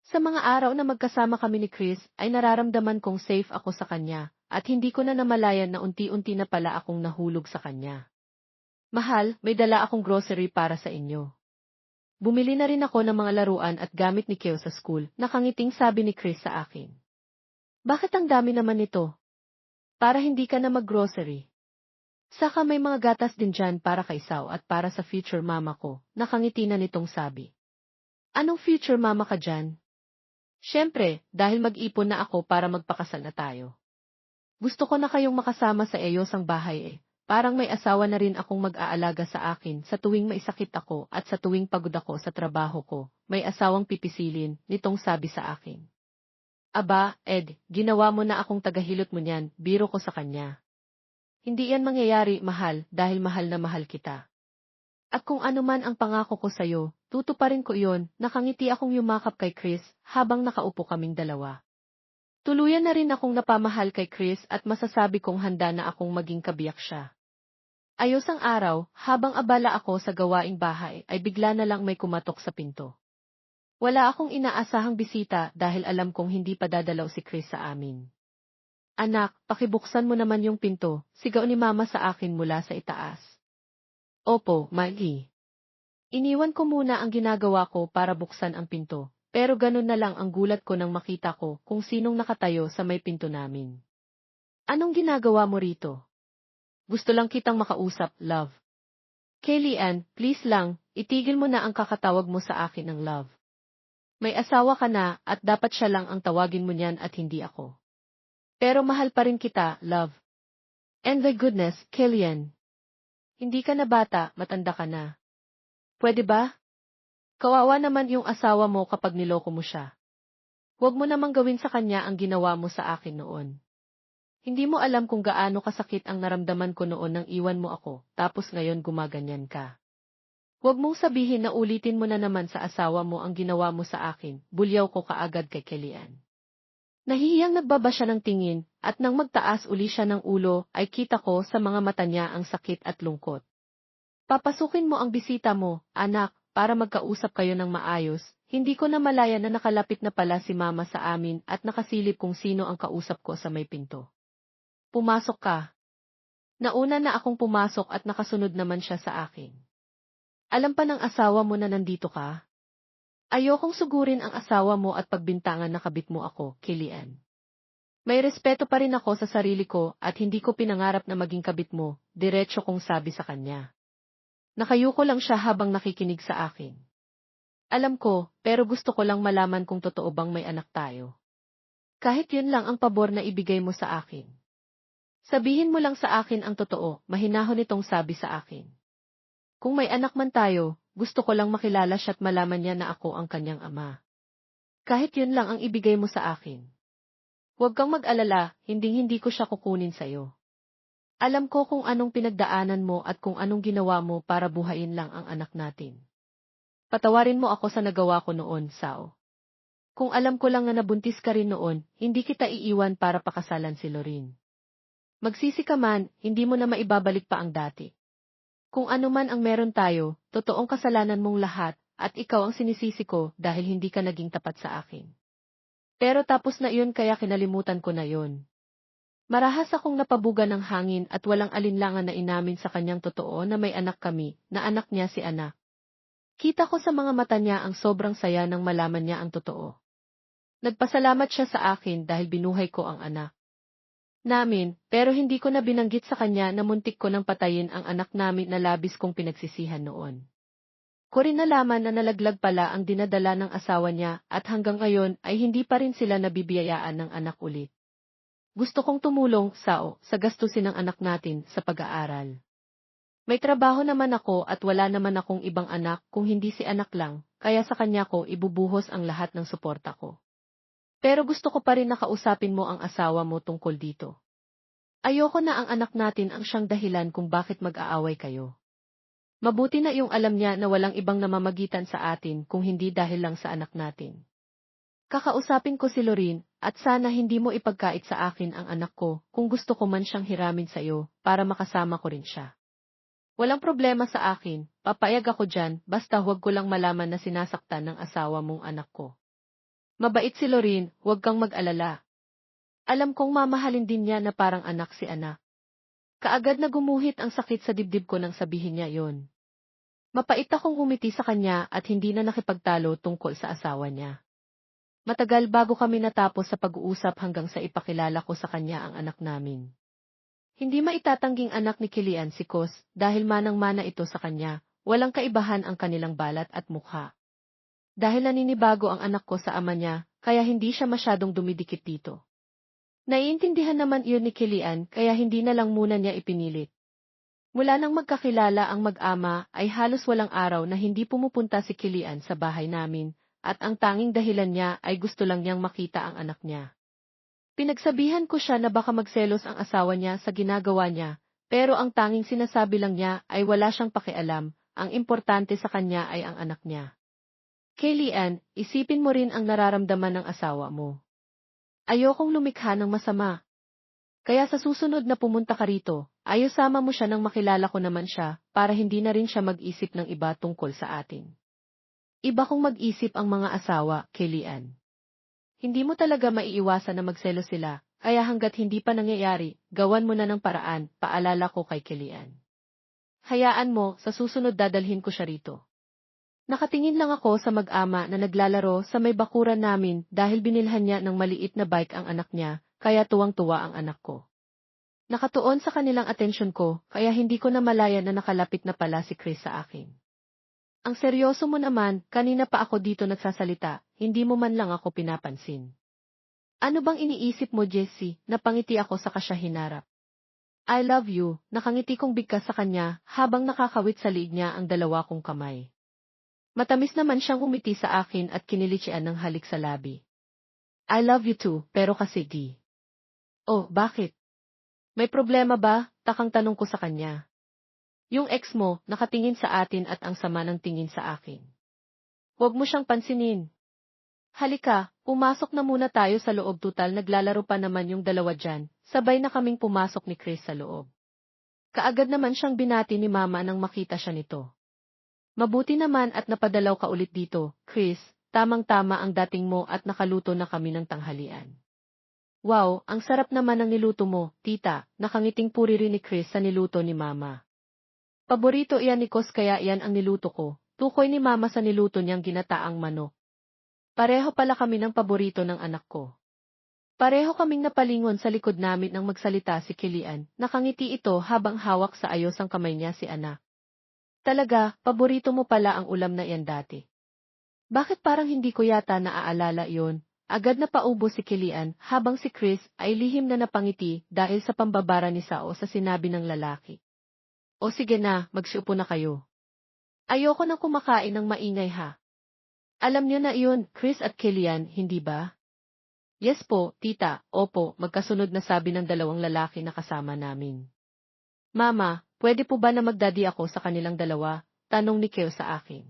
Sa mga araw na magkasama kami ni Chris ay nararamdaman kong safe ako sa kanya at hindi ko na namalayan na unti-unti na pala akong nahulog sa kanya. Mahal, may dala akong grocery para sa inyo. Bumili na rin ako ng mga laruan at gamit ni Keo sa school, nakangiting sabi ni Chris sa akin. Bakit ang dami naman nito? Para hindi ka na mag-grocery. Saka may mga gatas din dyan para kay Sao at para sa future mama ko, nakangiti na nitong sabi. Anong future mama ka dyan? Siyempre, dahil mag-ipon na ako para magpakasal na tayo. Gusto ko na kayong makasama sa Ayosang bahay parang may asawa na rin akong mag-aalaga sa akin sa tuwing maisakit ako at sa tuwing pagod ako sa trabaho ko, may asawang pipisilin, nitong sabi sa akin. Aba, Ed, ginawa mo na akong tagahilot mo niyan, biro ko sa kanya. Hindi yan mangyayari, mahal, dahil mahal na mahal kita. At kung ano man ang pangako ko sa'yo, tutuparin ko iyon. Nakangiti akong yumakap kay Chris habang nakaupo kaming dalawa. Tuluyan na rin akong napamahal kay Chris at masasabi kong handa na akong maging kabiyak siya. Ayos ang araw, habang abala ako sa gawaing bahay ay bigla na lang may kumatok sa pinto. Wala akong inaasahang bisita dahil alam kong hindi pa dadalaw si Chris sa amin. Anak, pakibuksan mo naman yung pinto, sigaw ni Mama sa akin mula sa itaas. Opo, Maggie. Iniwan ko muna ang ginagawa ko para buksan ang pinto, pero ganun na lang ang gulat ko nang makita ko kung sinong nakatayo sa may pinto namin. Anong ginagawa mo rito? Gusto lang kitang makausap, love. Kellyanne, please lang, itigil mo na ang kakatawag mo sa akin ng love. May asawa ka na at dapat siya lang ang tawagin mo niyan at hindi ako. Pero mahal pa rin kita, love. And my goodness, Kellyanne. Hindi ka na bata, matanda ka na. Pwede ba? Kawawa naman yung asawa mo kapag niloko mo siya. Huwag mo namang gawin sa kanya ang ginawa mo sa akin noon. Hindi mo alam kung gaano kasakit ang naramdaman ko noon nang iwan mo ako, tapos ngayon gumaganyan ka. Huwag mong sabihin na ulitin mo na naman sa asawa mo ang ginawa mo sa akin, bulyaw ko kaagad kay Kellyanne. Nahihiyang nagbaba siya ng tingin, at nang magtaas uli siya ng ulo, ay kita ko sa mga mata niya ang sakit at lungkot. Papasukin mo ang bisita mo, anak, para magkausap kayo ng maayos. Hindi ko na malaya na nakalapit na pala si Mama sa amin at nakasilip kung sino ang kausap ko sa may pinto. Pumasok ka. Nauna na akong pumasok at nakasunod naman siya sa akin. Alam pa ng asawa mo na nandito ka? Ayokong sugurin ang asawa mo at pagbintangan na kabit mo ako, Kellyanne. May respeto pa rin ako sa sarili ko at hindi ko pinangarap na maging kabit mo, diretso kong sabi sa kanya. Nakayuko lang siya habang nakikinig sa akin. Alam ko, pero gusto ko lang malaman kung totoo bang may anak tayo. Kahit yun lang ang pabor na ibigay mo sa akin. Sabihin mo lang sa akin ang totoo, mahinahon itong sabi sa akin. Kung may anak man tayo, gusto ko lang makilala siya at malaman niya na ako ang kanyang ama. Kahit yun lang ang ibigay mo sa akin. Huwag kang mag-alala, hindi ko siya kukunin sa'yo. Alam ko kung anong pinagdaanan mo at kung anong ginawa mo para buhayin lang ang anak natin. Patawarin mo ako sa nagawa ko noon, Sao. Kung alam ko lang na nabuntis ka rin noon, hindi kita iiwan para pakasalan si Lorene. Magsisi ka man, hindi mo na maibabalik pa ang dati. Kung ano man ang meron tayo, totoong kasalanan mong lahat, at ikaw ang sinisisi ko dahil hindi ka naging tapat sa akin. Pero tapos na iyon kaya kinalimutan ko na iyon. Marahas akong napabuga ng hangin at walang alinlangan na inamin sa kanyang totoo na may anak kami, na anak niya si anak. Kita ko sa mga mata niya ang sobrang saya nang malaman niya ang totoo. Nagpasalamat siya sa akin dahil binuhay ko ang anak namin, pero hindi ko na binanggit sa kanya na muntik ko nang patayin ang anak namin na labis kong pinagsisihan noon. Ko rin nalaman na nalaglag pala ang dinadala ng asawa niya at hanggang ngayon ay hindi pa rin sila nabibiyayaan ng anak ulit. Gusto kong tumulong, Sao, sa gastusin ng anak natin sa pag-aaral. May trabaho naman ako at wala naman akong ibang anak kung hindi si anak lang, kaya sa kanya ko ibubuhos ang lahat ng suporta ko. Pero gusto ko pa rin nakausapin mo ang asawa mo tungkol dito. Ayoko na ang anak natin ang siyang dahilan kung bakit mag-aaway kayo. Mabuti na iyong alam niya na walang ibang namamagitan sa atin kung hindi dahil lang sa anak natin. Kakausapin ko si Lorene at sana hindi mo ipagkait sa akin ang anak ko kung gusto ko man siyang hiramin sa iyo para makasama ko rin siya. Walang problema sa akin, papayag ako dyan basta huwag ko lang malaman na sinasaktan ng asawa mong anak ko. Mabait si Lorene, huwag kang mag-alala. Alam kong mamahalin din niya na parang anak si anak. Kaagad na gumuhit ang sakit sa dibdib ko nang sabihin niya yon. Mapait akong humiti sa kanya at hindi na nakipagtalo tungkol sa asawa niya. Matagal bago kami natapos sa pag-uusap hanggang sa ipakilala ko sa kanya ang anak namin. Hindi maitatangging anak ni Kellyanne si Kos dahil manang-mana ito sa kanya, walang kaibahan ang kanilang balat at mukha. Dahil naninibago ang anak ko sa ama niya, kaya hindi siya masyadong dumidikit dito. Naiintindihan naman iyon ni Kellyanne kaya hindi na lang muna niya ipinilit. Mula nang magkakilala ang mag-ama ay halos walang araw na hindi pumupunta si Kilian sa bahay namin, at ang tanging dahilan niya ay gusto lang niyang makita ang anak niya. Pinagsabihan ko siya na baka magselos ang asawa niya sa ginagawa niya, pero ang tanging sinasabi lang niya ay wala siyang pakialam, ang importante sa kanya ay ang anak niya. Kilian, isipin mo rin ang nararamdaman ng asawa mo. Ayokong lumikha ng masama. Kaya sa susunod na pumunta ka rito, ayosama mo siya nang makilala ko naman siya, para hindi na rin siya mag-isip ng iba tungkol sa atin. Iba kong mag-isip ang mga asawa, Kilian. Hindi mo talaga maiiwasan na magselo sila, kaya hanggat hindi pa nangyayari, gawan mo na ng paraan, paalala ko kay Kilian. Hayaan mo, sa susunod dadalhin ko siya rito. Nakatingin lang ako sa mag-ama na naglalaro sa may bakuran namin dahil binilhan niya ng maliit na bike ang anak niya, kaya tuwang-tuwa ang anak ko. Nakatuon sa kanilang atensyon ko, kaya hindi ko na malaya na nakalapit na pala si Chris sa akin. Ang seryoso mo naman, kanina pa ako dito nagsasalita, hindi mo man lang ako pinapansin. Ano bang iniisip mo, Jessie? Napangiti ako sa kasya hinarap. I love you, nakangiti kong bigkas sa kanya habang nakakawit sa liig niya ang dalawa kong kamay. Matamis naman siyang umiti sa akin at kinilitsian ng halik sa labi. I love you too, pero kasi di. Oh, bakit? May problema ba? Takang tanong ko sa kanya. Yung ex mo, nakatingin sa atin at ang sama ng tingin sa akin. Huwag mo siyang pansinin. Halika, pumasok na muna tayo sa loob, tutal naglalaro pa naman yung dalawa dyan, sabay na kaming pumasok ni Chris sa loob. Kaagad naman siyang binati ni Mama nang makita siya nito. Mabuti naman at napadalaw ka ulit dito, Chris, tamang-tama ang dating mo at nakaluto na kami ng tanghalian. Wow, ang sarap naman ng niluto mo, tita, nakangiting puri rin ni Chris sa niluto ni Mama. Paborito iyan ni Kos kaya iyan ang niluto ko, tukoy ni Mama sa niluto niyang ginataang manok. Pareho pala kami ng paborito ng anak ko. Pareho kaming napalingon sa likod namin nang magsalita si Kilian, nakangiti ito habang hawak sa ayos ang kamay niya si anak. Talaga, paborito mo pala ang ulam na iyan dati. Bakit parang hindi ko yata naaalala iyon? Agad na paubo si Kilian habang si Chris ay lihim na napangiti dahil sa pambabara ni Sao sa sinabi ng lalaki. O sige na, magsiupo na kayo. Ayoko nang kumakain ng maingay ha. Alam niyo na iyon, Chris at Kilian, hindi ba? Yes po, tita, opo, magkasunod na sabi ng dalawang lalaki na kasama namin. Mama, pwede po ba na magdaddy ako sa kanilang dalawa? Tanong ni Keo sa akin.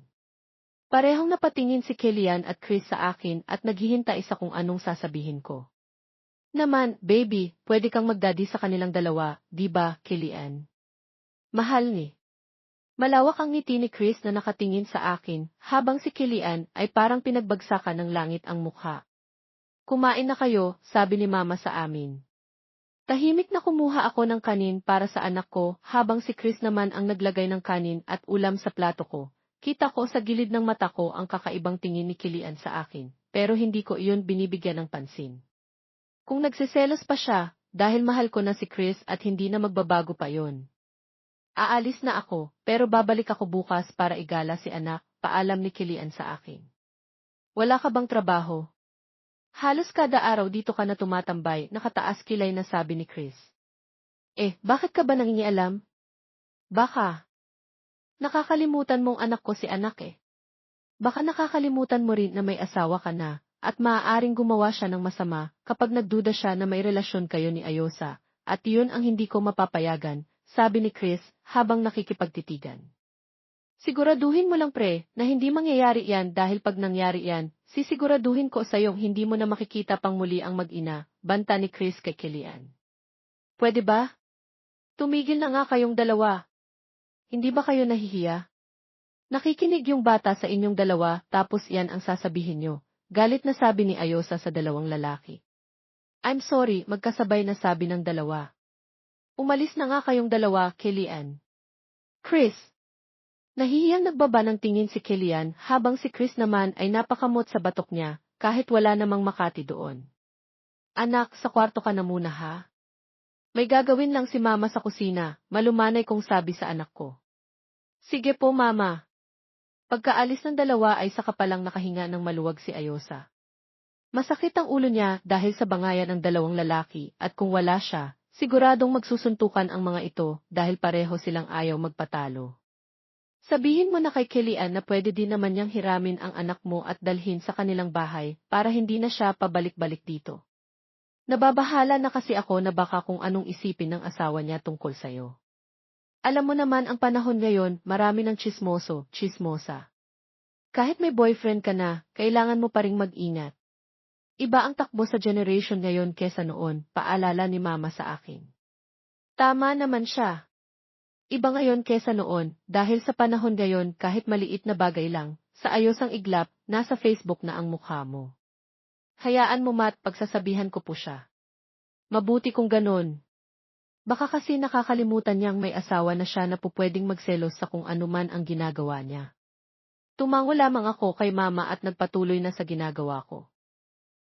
Parehong napatingin si Kilian at Chris sa akin at naghihintay sa kung anong sasabihin ko. Naman, baby, pwede kang magdaddy sa kanilang dalawa, di ba, Kilian? Mahal ni. Malawak ang ngiti ni Chris na nakatingin sa akin, habang si Kilian ay parang pinagbagsakan ng langit ang mukha. Kumain na kayo, sabi ni Mama sa amin. Tahimik na kumuha ako ng kanin para sa anak ko, habang si Chris naman ang naglagay ng kanin at ulam sa plato ko. Kita ko sa gilid ng mata ko ang kakaibang tingin ni Kilian sa akin, pero hindi ko iyon binibigyan ng pansin. Kung nagsiselos pa siya, dahil mahal ko na si Chris at hindi na magbabago pa yon. Aalis na ako, pero babalik ako bukas para igala si anak, paalam ni Kilian sa akin. Wala ka bang trabaho? Halos kada araw dito ka na tumatambay, nakataas kilay na sabi ni Chris. Bakit ka ba nangingialam? Baka. Nakakalimutan mong anak ko si anak eh. Baka nakakalimutan mo rin na may asawa ka na, at maaaring gumawa siya ng masama kapag nagduda siya na may relasyon kayo ni Ayosa, at iyon ang hindi ko mapapayagan, sabi ni Chris habang nakikipagtitigan. Siguraduhin mo lang pre, na hindi mangyayari yan dahil pag nangyari yan, sisiguraduhin ko sa iyong hindi mo na makikita pang muli ang mag-ina, banta ni Chris kay Kilian. Pwede ba? Tumigil na nga kayong dalawa. Hindi ba kayo nahihiya? Nakikinig yung bata sa inyong dalawa tapos yan ang sasabihin nyo, galit na sabi ni Ayosa sa dalawang lalaki. I'm sorry, magkasabay na sabi ng dalawa. Umalis na nga kayong dalawa, Kilian. Chris. Nahihiyang nagbaba ng tingin si Kilian habang si Chris naman ay napakamot sa batok niya kahit wala namang Makati doon. Anak, sa kwarto ka na muna ha? May gagawin lang si Mama sa kusina, malumanay kong sabi sa anak ko. Sige po Mama. Pagkaalis ng dalawa ay saka palang nakahinga ng maluwag si Ayosa. Masakit ang ulo niya dahil sa bangayan ng dalawang lalaki at kung wala siya, Siguradong magsusuntukan ang mga ito dahil pareho silang ayaw magpatalo. Sabihin mo na kay Kellyanne na pwede din naman niyang hiramin ang anak mo at dalhin sa kanilang bahay para hindi na siya pabalik-balik dito. Nababahala na kasi ako na baka kung anong isipin ng asawa niya tungkol sa'yo. Alam mo naman ang panahon ngayon, marami ng tsismoso, tsismosa. Kahit may boyfriend ka na, kailangan mo pa ring mag-ingat. Iba ang takbo sa generation ngayon kesa noon, paalala ni mama sa akin. Tama naman siya. Iba ngayon kesa noon, dahil sa panahon ngayon kahit maliit na bagay lang, sa ayos ang iglap, nasa Facebook na ang mukha mo. Hayaan mo Matt, pagsasabihan ko po siya. Mabuti kung ganon. Baka kasi nakakalimutan niyang may asawa na siya na pupwedeng magselos sa kung anuman ang ginagawa niya. Tumango lamang ako kay mama at nagpatuloy na sa ginagawa ko.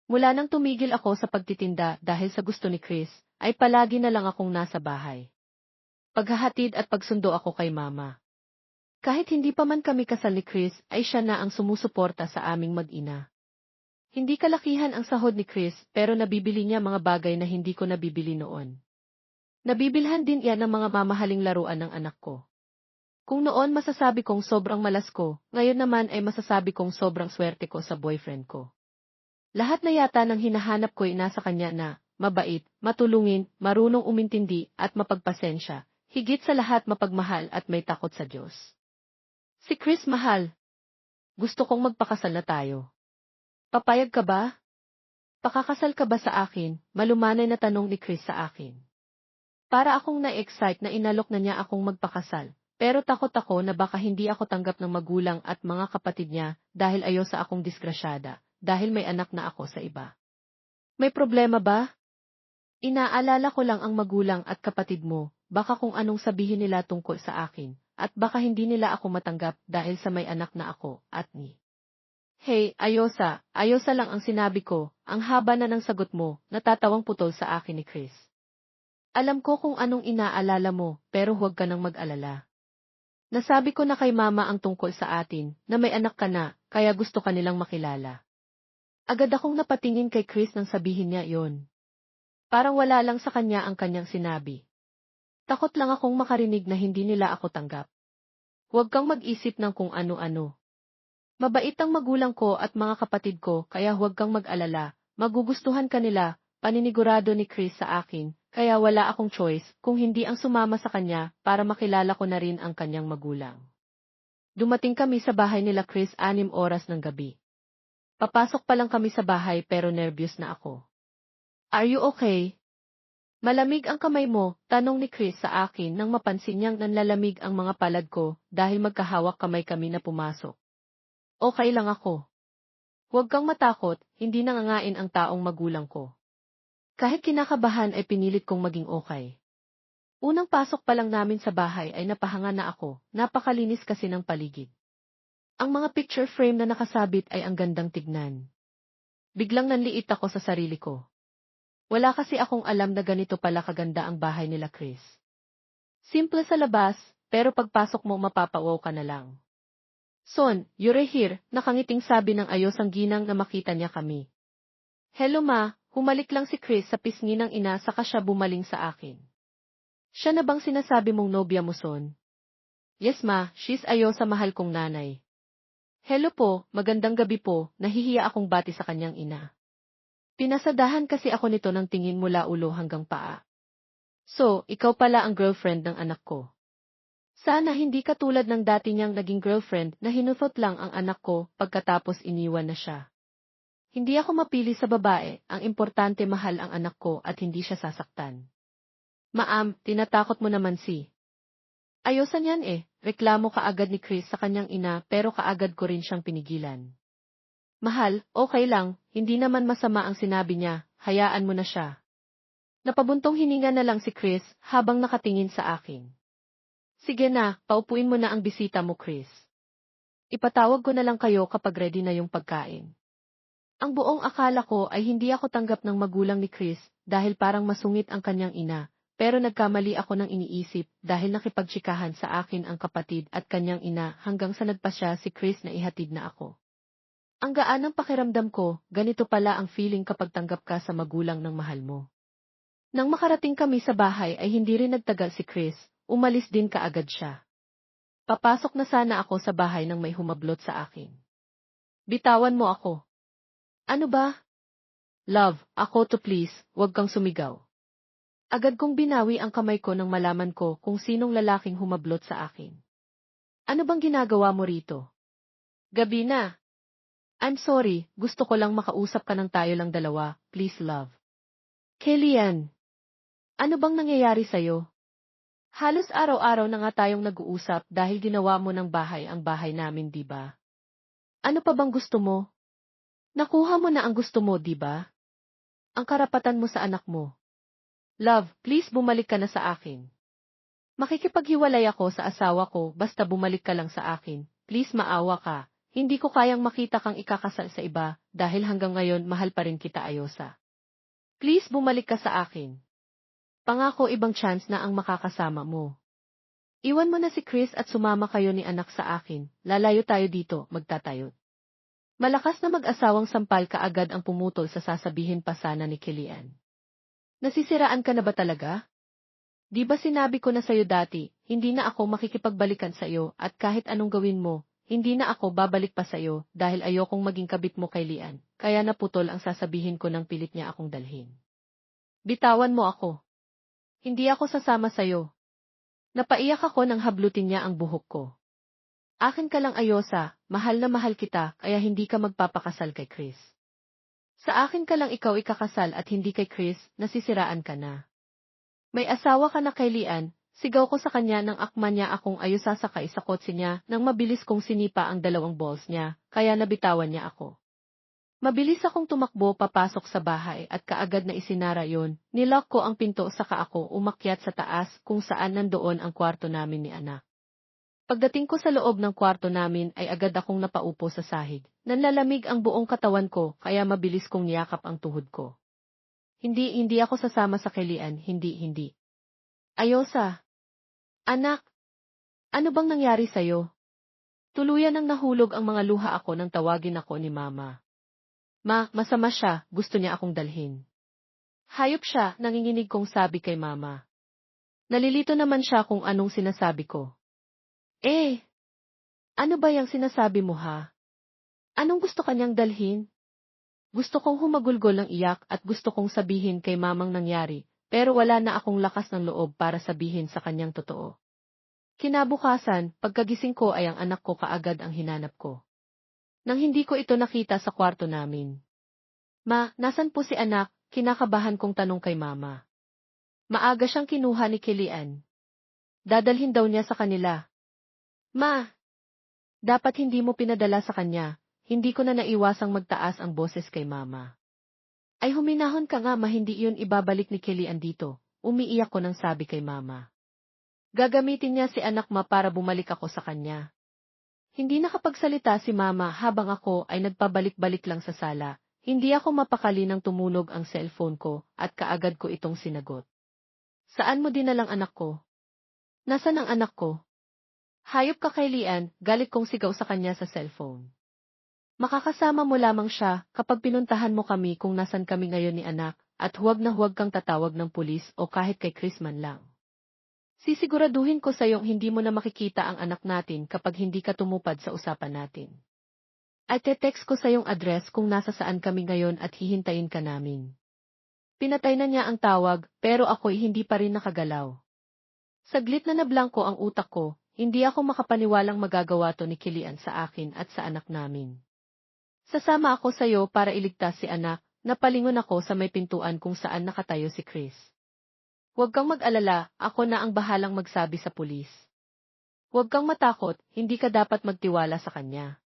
Mula nang tumigil ako sa pagtitinda dahil sa gusto ni Chris, ay palagi na lang akong nasa bahay. Paghahatid at pagsundo ako kay mama. Kahit hindi pa man kami kasal ni Chris, ay siya na ang sumusuporta sa aming mag-ina. Hindi kalakihan ang sahod ni Chris, pero nabibili niya mga bagay na hindi ko nabibili noon. Nabibilhan din yan ng mga mamahaling laruan ng anak ko. Kung noon masasabi kong sobrang malas ko, ngayon naman ay masasabi kong sobrang swerte ko sa boyfriend ko. Lahat na yata ng hinahanap ko ay nasa kanya na, mabait, matulungin, marunong umintindi at mapagpasensya, higit sa lahat mapagmahal at may takot sa Diyos. Si Chris mahal. Gusto kong magpakasal na tayo. Papayag ka ba? Pakakasal ka ba sa akin? Malumanay na tanong ni Chris sa akin. Para akong na-excite na inalok na niya akong magpakasal, pero takot ako na baka hindi ako tanggap ng magulang at mga kapatid niya dahil ayaw sa akong disgrasyada. Dahil may anak na ako sa iba. May problema ba? Inaalala ko lang ang magulang at kapatid mo, baka kung anong sabihin nila tungkol sa akin, at baka hindi nila ako matanggap dahil sa may anak na ako, at ni. Hey, Ayosa lang ang sinabi ko, ang haba na ng sagot mo, natatawang putol sa akin ni Chris. Alam ko kung anong inaalala mo, pero huwag ka nang mag-alala. Nasabi ko na kay mama ang tungkol sa atin, na may anak ka na, kaya gusto ka nilang makilala. Agad akong napatingin kay Chris nang sabihin niya yon. Parang wala lang sa kanya ang kanyang sinabi. Takot lang akong makarinig na hindi nila ako tanggap. Huwag kang mag-isip ng kung ano-ano. Mabait ang magulang ko at mga kapatid ko kaya huwag kang mag-alala, magugustuhan ka nila, paninigurado ni Chris sa akin, kaya wala akong choice kung hindi ang sumama sa kanya para makilala ko na rin ang kanyang magulang. Dumating kami sa bahay nila Chris 6 oras ng gabi. Papasok pa lang kami sa bahay pero nervyos na ako. Are you okay? Malamig ang kamay mo, tanong ni Chris sa akin nang mapansin niyang nanlalamig ang mga palad ko dahil magkahawak kamay kami na pumasok. Okay lang ako. Huwag kang matakot, hindi nangangain ang taong magulang ko. Kahit kinakabahan ay pinilit kong maging okay. Unang pasok pa lang namin sa bahay ay napahanga na ako, napakalinis kasi ng paligid. Ang mga picture frame na nakasabit ay ang gandang tignan. Biglang nanliit ako sa sarili ko. Wala kasi akong alam na ganito pala kaganda ang bahay nila Chris. Simple sa labas, pero pagpasok mo mapapawaw ka na lang. Son, you're here, nakangiting sabi ng ayos ang ginang na makita niya kami. Hello ma, humalik lang si Chris sa pisngi ng ina saka siya bumaling sa akin. Siya na bang sinasabi mong nobya mo son? Yes ma, she's ayos sa mahal kong nanay. Hello po, magandang gabi po, nahihiya akong bati sa kanyang ina. Pinasadahan kasi ako nito ng tingin mula ulo hanggang paa. So, ikaw pala ang girlfriend ng anak ko. Sana hindi katulad ng dati niyang naging girlfriend na hinuthot lang ang anak ko pagkatapos iniwan na siya. Hindi ako mapili sa babae, ang importante mahal ang anak ko at hindi siya sasaktan. Maam, tinatakot mo naman si. Ayosan yan reklamo kaagad ni Chris sa kanyang ina pero kaagad ko rin siyang pinigilan. Mahal, okay lang, hindi naman masama ang sinabi niya, hayaan mo na siya. Napabuntong hininga na lang si Chris habang nakatingin sa akin. Sige na, paupuin mo na ang bisita mo Chris. Ipatawag ko na lang kayo kapag ready na yung pagkain. Ang buong akala ko ay hindi ako tanggap ng magulang ni Chris dahil parang masungit ang kanyang ina. Pero nagkamali ako ng iniisip dahil nakipagtsikahan sa akin ang kapatid at kanyang ina hanggang sa nagpasya si Chris na ihatid na ako. Ang gaan ng pakiramdam ko, ganito pala ang feeling kapag tanggap ka sa magulang ng mahal mo. Nang makarating kami sa bahay ay hindi rin nagtagal si Chris, umalis din kaagad siya. Papasok na sana ako sa bahay nang may humablot sa akin. Bitawan mo ako. Ano ba? Love, ako to please, wag kang sumigaw. Agad kong binawi ang kamay ko nang malaman ko kung sinong lalaking humablot sa akin. Ano bang ginagawa mo rito? Gabi na. I'm sorry, gusto ko lang makausap ka ng tayo lang dalawa, please love. Kellyanne, ano bang nangyayari sa'yo? Halos araw-araw na nga tayong nag-uusap dahil ginawa mo ng bahay ang bahay namin, di ba? Ano pa bang gusto mo? Nakuha mo na ang gusto mo, di ba? Ang karapatan mo sa anak mo. Love, please bumalik ka na sa akin. Makikipaghiwalay ako sa asawa ko basta bumalik ka lang sa akin. Please maawa ka. Hindi ko kayang makita kang ikakasal sa iba dahil hanggang ngayon mahal pa rin kita, Ayosa. Please bumalik ka sa akin. Pangako ibang chance na ang makakasama mo. Iwan mo na si Chris at sumama kayo ni anak sa akin. Lalayo tayo dito, magtatayot. Malakas na mag-asawang sampal kaagad ang pumutol sa sasabihin pa sana ni Kellyanne. Nasisiraan ka na ba talaga? Di ba sinabi ko na sa'yo dati, hindi na ako makikipagbalikan sa'yo at kahit anong gawin mo, hindi na ako babalik pa sa'yo dahil ayokong maging kabit mo kay Lian, kaya naputol ang sasabihin ko nang pilit niya akong dalhin. Bitawan mo ako. Hindi ako sasama sa'yo. Napaiyak ako nang hablutin niya ang buhok ko. Akin ka lang, Ayosa, mahal na mahal kita kaya hindi ka magpapakasal kay Chris. Sa akin ka lang ikaw ikakasal at hindi kay Chris, nasisiraan ka na. May asawa ka na kay Lian, sigaw ko sa kanya nang akma niya akong ayusa sakay sa kotse niya nang mabilis kong sinipa ang dalawang balls niya, kaya nabitawan niya ako. Mabilis akong tumakbo papasok sa bahay at kaagad na isinara yon, nilock ko ang pinto saka ako umakyat sa taas kung saan nandoon ang kwarto namin ni anak. Pagdating ko sa loob ng kwarto namin ay agad akong napaupo sa sahig, nanlalamig ang buong katawan ko kaya mabilis kong niyakap ang tuhod ko. Hindi ako sasama sa Kellyanne, hindi. Ayosa. Anak. Ano bang nangyari sa'yo? Tuluyan nang nahulog ang mga luha ako nang tawagin ako ni Mama. Masama siya, gusto niya akong dalhin. Hayop siya, nanginginig kong sabi kay Mama. Nalilito naman siya kung anong sinasabi ko. Ano ba yung sinasabi mo ha? Anong gusto kanyang dalhin? Gusto kong humagulgol ng iyak at gusto kong sabihin kay mamang nangyari, pero wala na akong lakas ng loob para sabihin sa kanyang totoo. Kinabukasan, pagkagising ko ay ang anak ko kaagad ang hinanap ko. Nang hindi ko ito nakita sa kwarto namin. Nasan po si anak? Kinakabahan kong tanong kay Mama. Maaga siyang kinuha ni Kellyanne. Dadalhin daw niya sa kanila. Dapat hindi mo pinadala sa kanya. Hindi ko na naiwasang magtaas ang boses kay Mama. Ay huminahon ka nga, hindi iyon ibabalik ni Kellyanne dito. Umiiyak ko nang sabi kay Mama. Gagamitin niya si anak para bumalik ako sa kanya. Hindi nakapagsalita si Mama habang ako ay nagpabalik-balik lang sa sala. Hindi ako mapakali nang tumunog ang cellphone ko at kaagad ko itong sinagot. Saan mo dinalang anak ko? Nasaan ang anak ko? Hayop ka kay Lian, galit kong sigaw sa kanya sa cellphone. Makakasama mo lamang siya kapag pinuntahan mo kami kung nasan kami ngayon ni anak, at huwag na huwag kang tatawag ng pulis o kahit kay Chris man lang. Sisiguraduhin ko sa'yong hindi mo na makikita ang anak natin kapag hindi ka tumupad sa usapan natin. At te-text ko sa'yong address kung nasa saan kami ngayon at hihintayin ka namin. Pinatay na niya ang tawag, pero ako'y hindi pa rin nakagalaw. Saglit na nablangko ang utak ko, hindi ako makapaniwalang magagawa to ni Kellyanne sa akin at sa anak namin. Sasama ako sa'yo para iligtas si anak, napalingon ako sa may pintuan kung saan nakatayo si Chris. Huwag kang mag-alala, ako na ang bahalang magsabi sa pulis. Huwag kang matakot, hindi ka dapat magtiwala sa kanya.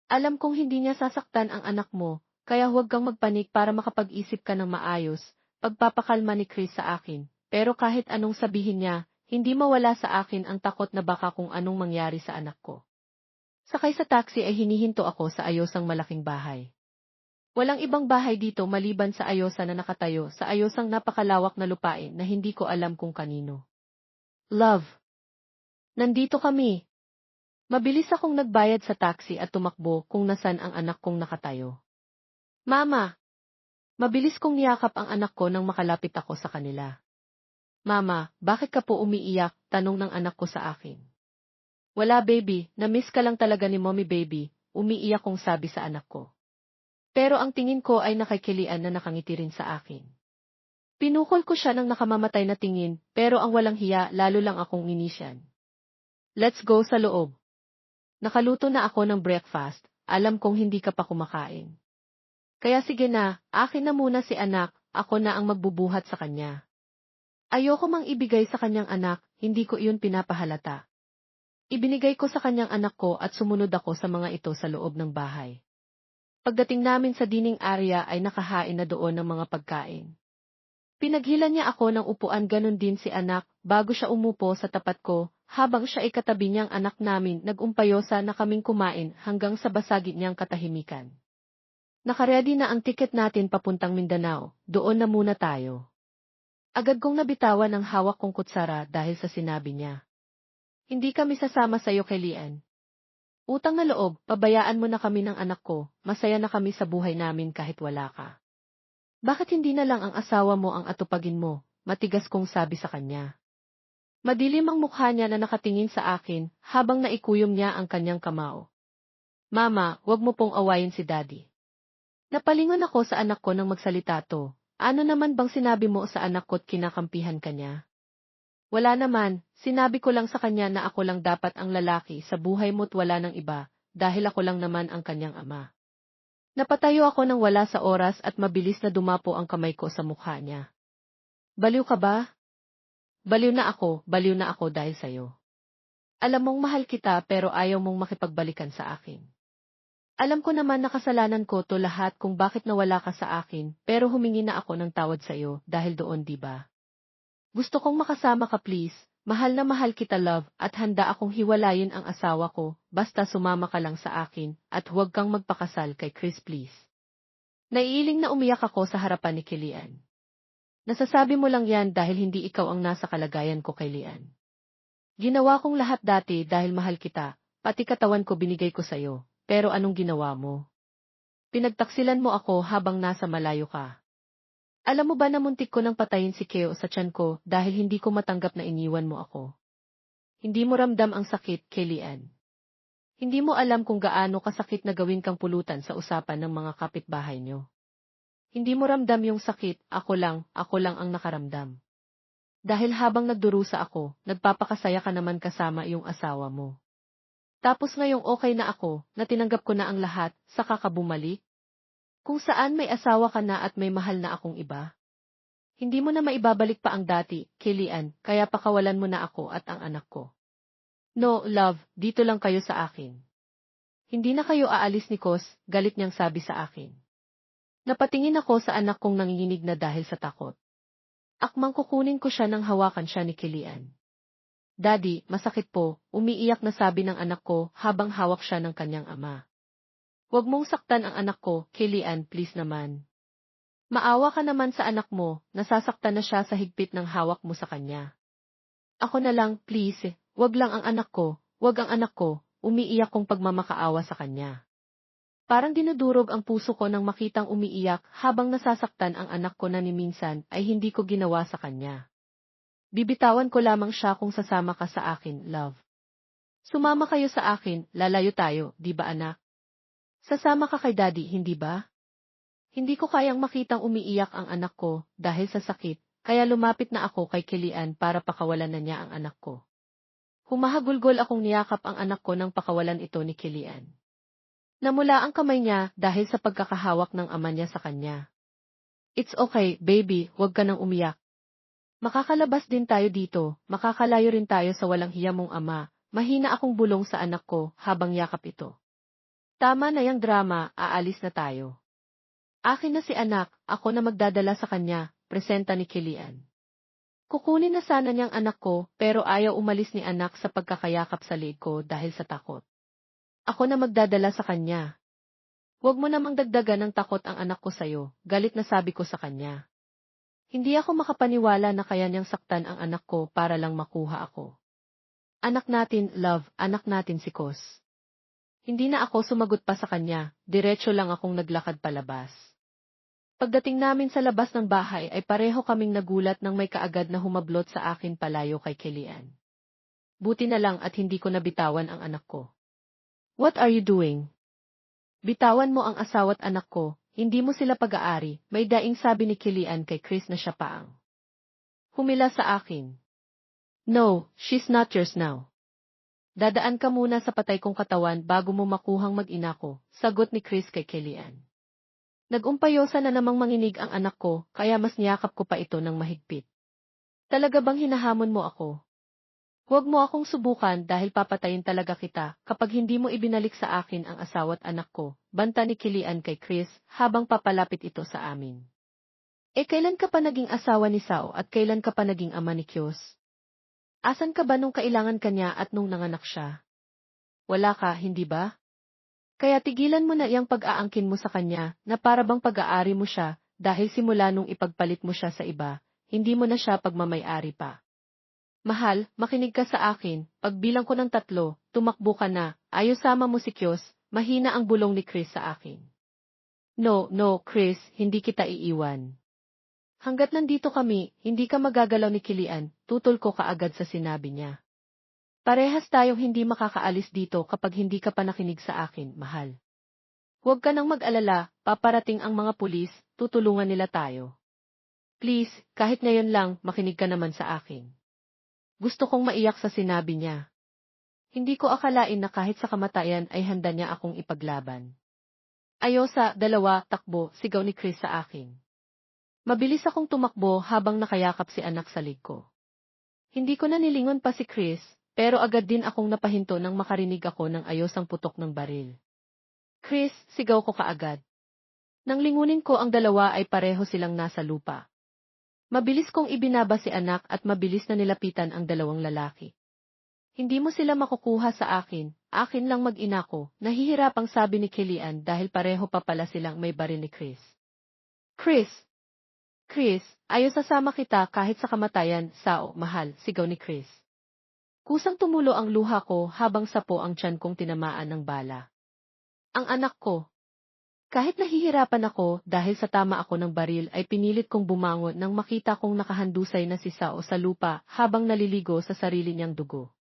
Alam kong hindi niya sasaktan ang anak mo, kaya huwag kang magpanik para makapag-isip ka ng maayos, pagpapakalma ni Chris sa akin, pero kahit anong sabihin niya, hindi mawala sa akin ang takot na baka kung anong mangyari sa anak ko. Sakay sa taxi ay hinihinto ako sa ayosang malaking bahay. Walang ibang bahay dito maliban sa ayosa na nakatayo sa ayosang napakalawak na lupain na hindi ko alam kung kanino. Love. Nandito kami. Mabilis akong nagbayad sa taxi at tumakbo kung nasan ang anak kong nakatayo. Mama! Mabilis kong niyakap ang anak ko nang makalapit ako sa kanila. Mama, bakit ka po umiiyak? Tanong ng anak ko sa akin. Wala baby, na-miss ka lang talaga ni mommy baby, umiiyak kong sabi sa anak ko. Pero ang tingin ko ay nakikilian na nakangiti rin sa akin. Pinukol ko siya ng nakamamatay na tingin, pero ang walang hiya lalo lang akong inisyan. Let's go sa loob. Nakaluto na ako ng breakfast, alam kong hindi ka pa kumakain. Kaya sige na, akin na muna si anak, ako na ang magbubuhat sa kanya. Ayoko mang ibigay sa kanyang anak, hindi ko iyon pinapahalata. Ibinigay ko sa kanyang anak ko at sumunod ako sa mga ito sa loob ng bahay. Pagdating namin sa dining area ay nakahain na doon ng mga pagkain. Pinaghilan niya ako ng upuan ganon din si anak bago siya umupo sa tapat ko, habang siya ay katabi niyang anak namin nag-umpayosa na kaming kumain hanggang sa basagin niyang katahimikan. Nakaredy na ang tiket natin papuntang Mindanao, doon na muna tayo. Agad kong nabitawan ang hawak kong kutsara dahil sa sinabi niya. Hindi kami sasama sa iyo kay Lian. Utang na loob, pabayaan mo na kami ng anak ko, masaya na kami sa buhay namin kahit wala ka. Bakit hindi na lang ang asawa mo ang atupagin mo? Matigas kong sabi sa kanya. Madilim ang mukha niya na nakatingin sa akin habang naikuyom niya ang kanyang kamao. Mama, wag mo pong awayin si Daddy. Napalingon ako sa anak ko nang magsalita to. Ano naman bang sinabi mo sa anak ko't kinakampihan ka niya? Wala naman, sinabi ko lang sa kanya na ako lang dapat ang lalaki sa buhay mo't wala ng iba, dahil ako lang naman ang kanyang ama. Napatayo ako nang wala sa oras at mabilis na dumapo ang kamay ko sa mukha niya. Baliw ka ba? Baliw na ako dahil sa'yo. Alam mong mahal kita pero ayaw mong makipagbalikan sa akin. Alam ko naman na kasalanan ko to lahat kung bakit nawala ka sa akin, pero humingi na ako ng tawad sa'yo dahil doon di ba? Gusto kong makasama ka please, mahal na mahal kita love, at handa akong hiwalayin ang asawa ko, basta sumama ka lang sa akin, at huwag kang magpakasal kay Chris please. Naiiling na umiyak ako sa harapan ni Lian. Nasasabi mo lang yan dahil hindi ikaw ang nasa kalagayan ko kay Lian. Ginawa kong lahat dati dahil mahal kita, pati katawan ko binigay ko sa'yo, pero anong ginawa mo? Pinagtaksilan mo ako habang nasa malayo ka. Alam mo ba na muntik ko nang patayin si Keo sa tiyan ko dahil hindi ko matanggap na iniwan mo ako? Hindi mo ramdam ang sakit, Lian. Hindi mo alam kung gaano kasakit na gawin kang pulutan sa usapan ng mga kapitbahay nyo. Hindi mo ramdam yung sakit, ako lang ang nakaramdam. Dahil habang nagdurusa ako, nagpapakasaya ka naman kasama yung asawa mo. Tapos ngayong okay na ako, na tinanggap ko na ang lahat, saka ka bumalik? Kung saan may asawa ka na at may mahal na akong iba. Hindi mo na maibabalik pa ang dati, Lian, kaya pakawalan mo na ako at ang anak ko. No, love, dito lang kayo sa akin. Hindi na kayo aalis ni Kos, galit niyang sabi sa akin. Napatingin ako sa anak kong nanginginig na dahil sa takot. Akmang kukunin ko siya nang hawakan siya ni Lian. Daddy, masakit po, umiiyak na sabi ng anak ko habang hawak siya ng kanyang ama. Huwag mong saktan ang anak ko, Lian, please naman. Maawa ka naman sa anak mo, nasasaktan na siya sa higpit ng hawak mo sa kanya. Ako na lang, please, wag lang ang anak ko, wag ang anak ko, umiiyak kong pagmamakaawa sa kanya. Parang dinudurog ang puso ko nang makitang umiiyak habang nasasaktan ang anak ko na ni minsan ay hindi ko ginawa sa kanya. Bibitawan ko lamang siya kung sasama ka sa akin, love. Sumama kayo sa akin, lalayo tayo, di ba anak? Sasama ka kay daddy, hindi ba? Hindi ko kayang makitang umiiyak ang anak ko dahil sa sakit, kaya lumapit na ako kay Lian para pakawalan na niya ang anak ko. Humahagulgol akong niyakap ang anak ko nang pakawalan ito ni Lian. Namula ang kamay niya dahil sa pagkakahawak ng ama niya sa kanya. It's okay, baby, huwag ka nang umiyak. Makakalabas din tayo dito, makakalayo rin tayo sa walang hiya mong ama, mahina akong bulong sa anak ko habang yakap ito. Tama na yang drama, aalis na tayo. Akin na si anak, ako na magdadala sa kanya, presenta ni Lian. Kukunin na sana niyang anak ko, pero ayaw umalis ni anak sa pagkakayakap sa liig ko dahil sa takot. Ako na magdadala sa kanya. Huwag mo namang dagdagan ng takot ang anak ko sa'yo, galit na sabi ko sa kanya. Hindi ako makapaniwala na kaya niyang saktan ang anak ko para lang makuha ako. Anak natin, love, anak natin si Kos. Hindi na ako sumagot pa sa kanya, diretso lang akong naglakad palabas. Pagdating namin sa labas ng bahay ay pareho kaming nagulat nang may kaagad na humablot sa akin palayo kay Kilian. Buti na lang at hindi ko nabitawan ang anak ko. What are you doing? Bitawan mo ang asawa't anak ko, hindi mo sila pag-aari, may daing sabi ni Kilian kay Chris na siya pa ang humila sa akin. No, she's not yours now. Dadaan ka muna sa patay kong katawan bago mo makuhang mag-ina ko, sagot ni Chris kay Kilian. Nag-umpayosa na namang manginig ang anak ko, kaya mas niyakap ko pa ito ng mahigpit. Talaga bang hinahamon mo ako? Huwag mo akong subukan dahil papatayin talaga kita kapag hindi mo ibinalik sa akin ang asawa't anak ko, banta ni Kilian kay Chris habang papalapit ito sa amin. Kailan ka pa naging asawa ni Sao at kailan ka pa naging ama ni Kyos? Asan ka ba nung kailangan kanya at nung nanganak siya? Wala ka, hindi ba? Kaya tigilan mo na iyang pag-aangkin mo sa kanya na para bang pag-aari mo siya dahil simula nung ipagpalit mo siya sa iba, hindi mo na siya pagmamay-ari pa. Mahal, makinig ka sa akin, pagbilang ko ng 3, tumakbo ka na, ayaw sama mo si Kyos, mahina ang bulong ni Chris sa akin. No, Chris, hindi kita iiwan. Hanggat nandito kami, hindi ka magagalaw ni Kilian, tutol ko kaagad sa sinabi niya. Parehas tayong hindi makakaalis dito kapag hindi ka pa nakinig sa akin, mahal. Huwag ka nang mag-alala, paparating ang mga pulis, tutulungan nila tayo. Please, kahit ngayon lang, makinig ka naman sa akin. Gusto kong maiyak sa sinabi niya. Hindi ko akalain na kahit sa kamatayan ay handa niya akong ipaglaban. Ayosa, 2, takbo, sigaw ni Chris sa akin. Mabilis akong tumakbo habang nakayakap si anak sa lig ko. Hindi ko na nilingon pa si Chris, pero agad din akong napahinto nang makarinig ako ng ayosang putok ng baril. Chris, sigaw ko kaagad. Nang lingunin ko ang 2 ay pareho silang nasa lupa. Mabilis kong ibinaba si anak at mabilis na nilapitan ang 2 lalaki. Hindi mo sila makukuha sa akin lang mag-ina ko, nahihirapang sabi ni Kilian dahil pareho pa pala silang may baril ni Chris. Chris, ayaw sasama kita kahit sa kamatayan, Sao, mahal, sigaw ni Chris. Kusang tumulo ang luha ko habang sapo ang tiyan kong tinamaan ng bala. Ang anak ko. Kahit nahihirapan ako dahil sa tama ako ng baril ay pinilit kong bumangon nang makita kong nakahandusay na si Sao sa lupa habang naliligo sa sarili niyang dugo.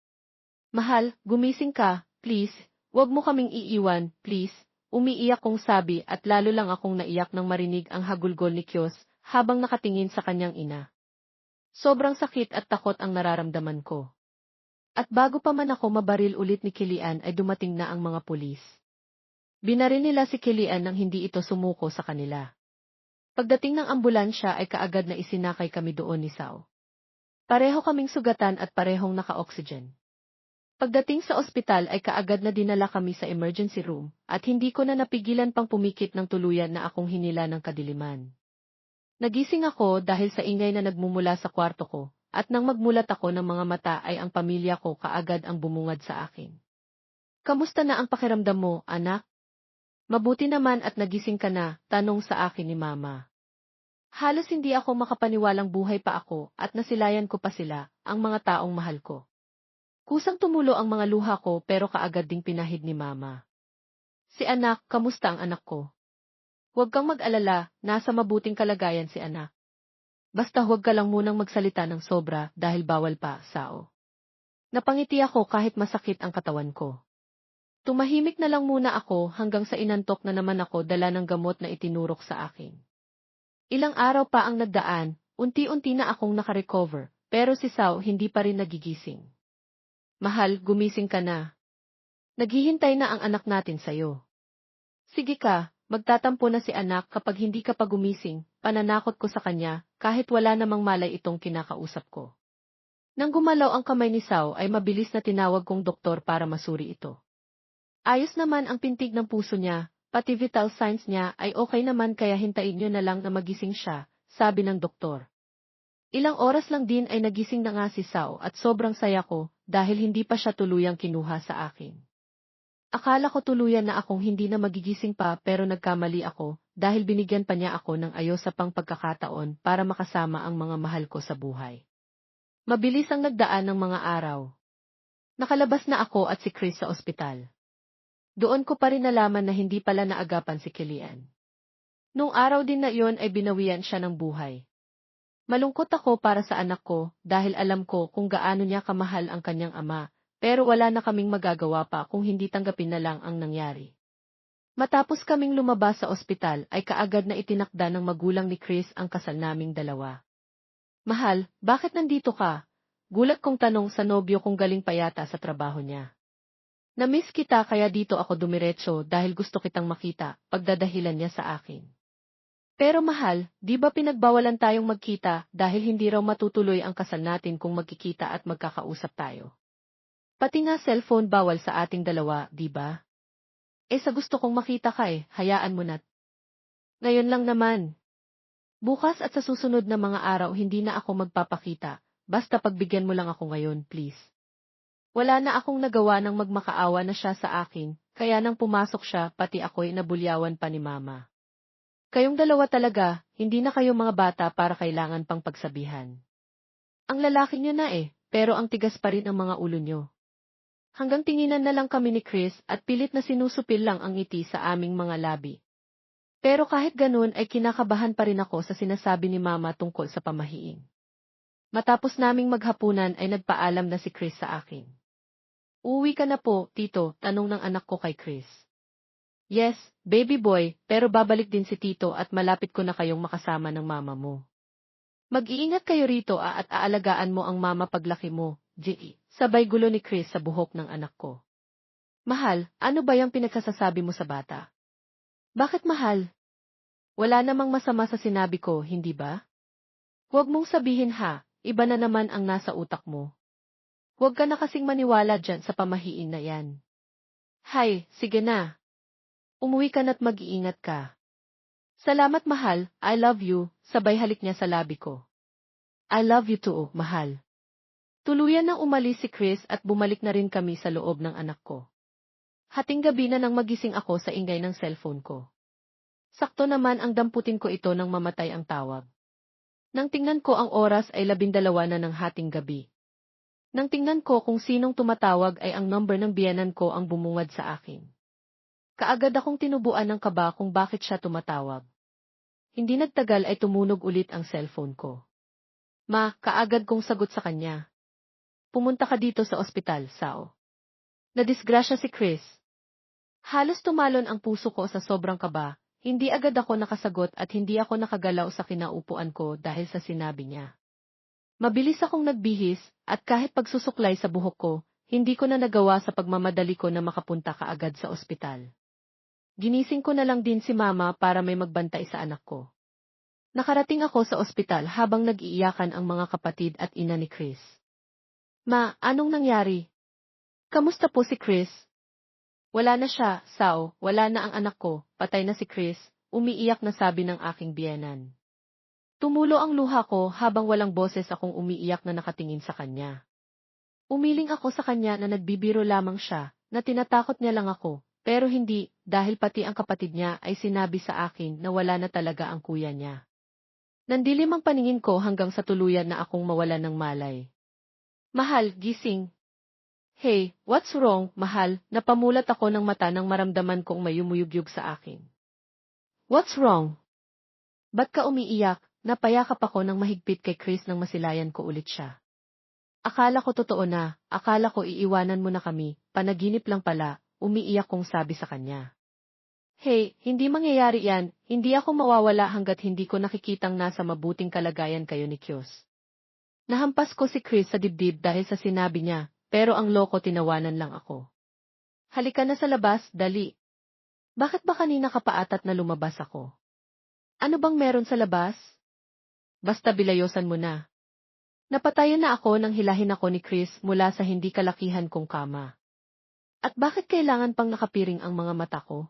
Mahal, gumising ka, please, huwag mo kaming iiwan, please, umiiyak kong sabi at lalo lang akong naiyak nang marinig ang hagulgol ni Kyos habang nakatingin sa kanyang ina. Sobrang sakit at takot ang nararamdaman ko. At bago pa man ako mabaril ulit ni Kilian ay dumating na ang mga pulis. Binaril nila si Kilian nang hindi ito sumuko sa kanila. Pagdating ng ambulansya ay kaagad na isinakay kami doon ni Sao. Pareho kaming sugatan at parehong naka-oxygen. Pagdating sa ospital ay kaagad na dinala kami sa emergency room at hindi ko na napigilan pang pumikit ng tuluyan na akong hinila ng kadiliman. Nagising ako dahil sa ingay na nagmumula sa kwarto ko at nang magmulat ako ng mga mata ay ang pamilya ko kaagad ang bumungad sa akin. Kamusta na ang pakiramdam mo, anak? Mabuti naman at nagising ka na, tanong sa akin ni Mama. Halos hindi ako makapaniwalang buhay pa ako at nasilayan ko pa sila, ang mga taong mahal ko. Kusang tumulo ang mga luha ko pero kaagad ding pinahid ni Mama. Si anak, kamusta ang anak ko? Huwag kang mag-alala, nasa mabuting kalagayan si anak. Basta huwag ka lang munang magsalita ng sobra dahil bawal pa, Sao. Napangiti ako kahit masakit ang katawan ko. Tumahimik na lang muna ako hanggang sa inantok na naman ako dala ng gamot na itinurok sa akin. Ilang araw pa ang nagdaan, unti-unti na akong nakarecover, pero si Sao hindi pa rin nagigising. Mahal, gumising ka na. Naghihintay na ang anak natin sa'yo. Sige ka, magtatampo na si anak kapag hindi ka pa gumising, pananakot ko sa kanya, kahit wala namang malay itong kinakausap ko. Nang gumalaw ang kamay ni Sao ay mabilis na tinawag kong doktor para masuri ito. Ayos naman ang pintig ng puso niya, pati vital signs niya ay okay naman kaya hintayin niyo na lang na magising siya, sabi ng doktor. Ilang oras lang din ay nagising na nga si Sao at sobrang saya ko dahil hindi pa siya tuluyang kinuha sa akin. Akala ko tuluyan na akong hindi na magigising pa pero nagkamali ako dahil binigyan pa niya ako ng ayos sa pang pagkakataon para makasama ang mga mahal ko sa buhay. Mabilis ang nagdaan ng mga araw. Nakalabas na ako at si Chris sa ospital. Doon ko pa rin nalaman na hindi pala naagapan si Kilian. Nung araw din na iyon ay binawian siya ng buhay. Malungkot ako para sa anak ko dahil alam ko kung gaano niya kamahal ang kanyang ama, pero wala na kaming magagawa pa kung hindi tanggapin na lang ang nangyari. Matapos kaming lumabas sa ospital ay kaagad na itinakda ng magulang ni Chris ang kasal naming dalawa. Mahal, bakit nandito ka? Gulat kong tanong sa nobyo kong galing pa yata sa trabaho niya. Namiss kita kaya dito ako dumiretso dahil gusto kitang makita, pagdadahilan niya sa akin. Pero mahal, di ba pinagbawalan tayong magkita dahil hindi raw matutuloy ang kasal natin kung magkikita at magkakausap tayo? Pati nga cellphone bawal sa ating dalawa, di ba? Sa gusto kong makita ka hayaan mo na. Ngayon lang naman. Bukas at sa susunod na mga araw hindi na ako magpapakita, basta pagbigyan mo lang ako ngayon, please. Wala na akong nagawa nang magmakaawa na siya sa akin, kaya nang pumasok siya pati ako'y nabulyawan pa ni Mama. Kayong dalawa talaga, hindi na kayo mga bata para kailangan pang pagsabihan. Ang lalaki niyo na pero ang tigas pa rin ang mga ulo niyo. Hanggang tinginan na lang kami ni Chris at pilit na sinusupil lang ang ngiti sa aming mga labi. Pero kahit ganun ay kinakabahan pa rin ako sa sinasabi ni Mama tungkol sa pamahiin. Matapos naming maghapunan ay nagpaalam na si Chris sa akin. Uuwi ka na po, Tito, tanong ng anak ko kay Chris. Yes, baby boy, pero babalik din si Tito at malapit ko na kayong makasama ng mama mo. Mag-iingat kayo rito at aalagaan mo ang mama paglaki mo, G.E. Sabay gulo ni Chris sa buhok ng anak ko. Mahal, ano ba yung pinagsasasabi mo sa bata? Bakit mahal? Wala namang masama sa sinabi ko, hindi ba? Huwag mong sabihin iba na naman ang nasa utak mo. Huwag ka na kasing maniwala dyan sa pamahiin na yan. Hay, sige na. Umuwi ka na't mag-iingat ka. Salamat mahal, I love you, sabay halik niya sa labi ko. I love you too, mahal. Tuluyan nang umalis si Chris at bumalik na rin kami sa loob ng anak ko. Hating gabi na nang magising ako sa ingay ng cellphone ko. Sakto naman ang damputin ko ito nang mamatay ang tawag. Nang tingnan ko ang oras ay 12 na ng hating gabi. Nang tingnan ko kung sinong tumatawag ay ang number ng biyenan ko ang bumungad sa akin. Kaagad akong tinubuan ng kaba kung bakit siya tumatawag. Hindi nagtagal ay tumunog ulit ang cellphone ko. Ma, kaagad kong sagot sa kanya. Pumunta ka dito sa ospital, Sao. Nadisgrasya si Chris. Halos tumalon ang puso ko sa sobrang kaba, hindi agad ako nakasagot at hindi ako nakagalaw sa kinaupuan ko dahil sa sinabi niya. Mabilis akong nagbihis at kahit pagsusuklay sa buhok ko, hindi ko na nagawa sa pagmamadali ko na makapunta kaagad sa ospital. Ginising ko na lang din si Mama para may magbantay sa anak ko. Nakarating ako sa ospital habang nag-iiyakan ang mga kapatid at ina ni Chris. Ma, anong nangyari? Kamusta po si Chris? Wala na siya, Sao, wala na ang anak ko, patay na si Chris, umiiyak na sabi ng aking biyenan. Tumulo ang luha ko habang walang boses akong umiiyak na nakatingin sa kanya. Umiling ako sa kanya na nagbibiro lamang siya, na tinatakot niya lang ako. Pero hindi, dahil pati ang kapatid niya ay sinabi sa akin na wala na talaga ang kuya niya. Nandilim ang paningin ko hanggang sa tuluyan na akong mawalan ng malay. Mahal, gising. Hey, what's wrong, mahal? Napamulat ako ng mata nang maramdaman kong may yumuyugyug sa akin. What's wrong? Ba't ka umiiyak? Napayakap ako ng mahigpit kay Chris nang masilayan ko ulit siya. Akala ko totoo na, akala ko iiwanan mo na kami, panaginip lang pala. Umiiyak kong sabi sa kanya. Hey, hindi mangyayari yan, hindi ako mawawala hanggat hindi ko nakikitang nasa mabuting kalagayan kayo ni Kyos. Nahampas ko si Chris sa dibdib dahil sa sinabi niya, pero ang loko tinawanan lang ako. Halika na sa labas, dali. Bakit ba kanina ka paatat na lumabas ako? Ano bang meron sa labas? Basta bilayosan mo na. Napatayan na ako nang hilahin ako ni Chris mula sa hindi kalakihan kong kama. At bakit kailangan pang nakapiring ang mga mata ko?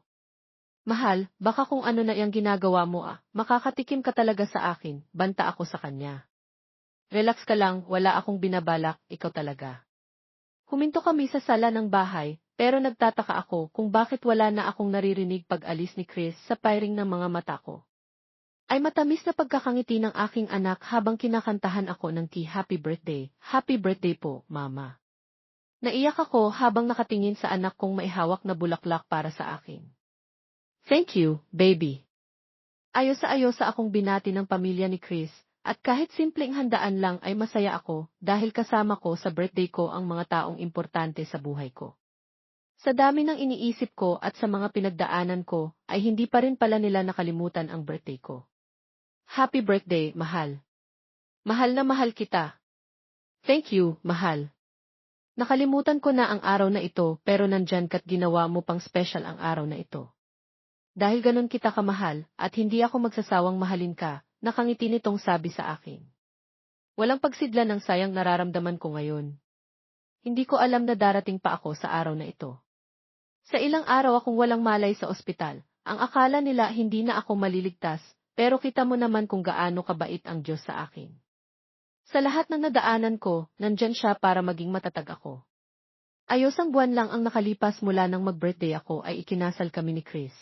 Mahal, baka kung ano na yung ginagawa mo makakatikim ka talaga sa akin, banta ako sa kanya. Relax ka lang, wala akong binabalak, ikaw talaga. Huminto kami sa sala ng bahay, pero nagtataka ako kung bakit wala na akong naririnig pag-alis ni Chris sa piring ng mga mata ko. Ay matamis na pagkakangiti ng aking anak habang kinakantahan ako ng happy birthday po, Mama. Naiyak ako habang nakatingin sa anak kong maihawak na bulaklak para sa akin. Thank you, baby. Ayos sa akong binati ng pamilya ni Chris, at kahit simpleng handaan lang ay masaya ako dahil kasama ko sa birthday ko ang mga taong importante sa buhay ko. Sa dami ng iniisip ko at sa mga pinagdaanan ko, ay hindi pa rin pala nila nakalimutan ang birthday ko. Happy birthday, mahal. Mahal na mahal kita. Thank you, mahal. Nakalimutan ko na ang araw na ito pero nandyan ka't ginawa mo pang special ang araw na ito. Dahil ganun kita kamahal at hindi ako magsasawang mahalin ka, nakangiti nitong sabi sa akin. Walang pagsidla ng sayang nararamdaman ko ngayon. Hindi ko alam na darating pa ako sa araw na ito. Sa ilang araw akong walang malay sa ospital, ang akala nila hindi na ako maliligtas, pero kita mo naman kung gaano kabait ang Diyos sa akin. Sa lahat ng nadaanan ko, nandyan siya para maging matatag ako. Ayosang buwan lang ang nakalipas mula nang mag-birthday ako ay ikinasal kami ni Chris.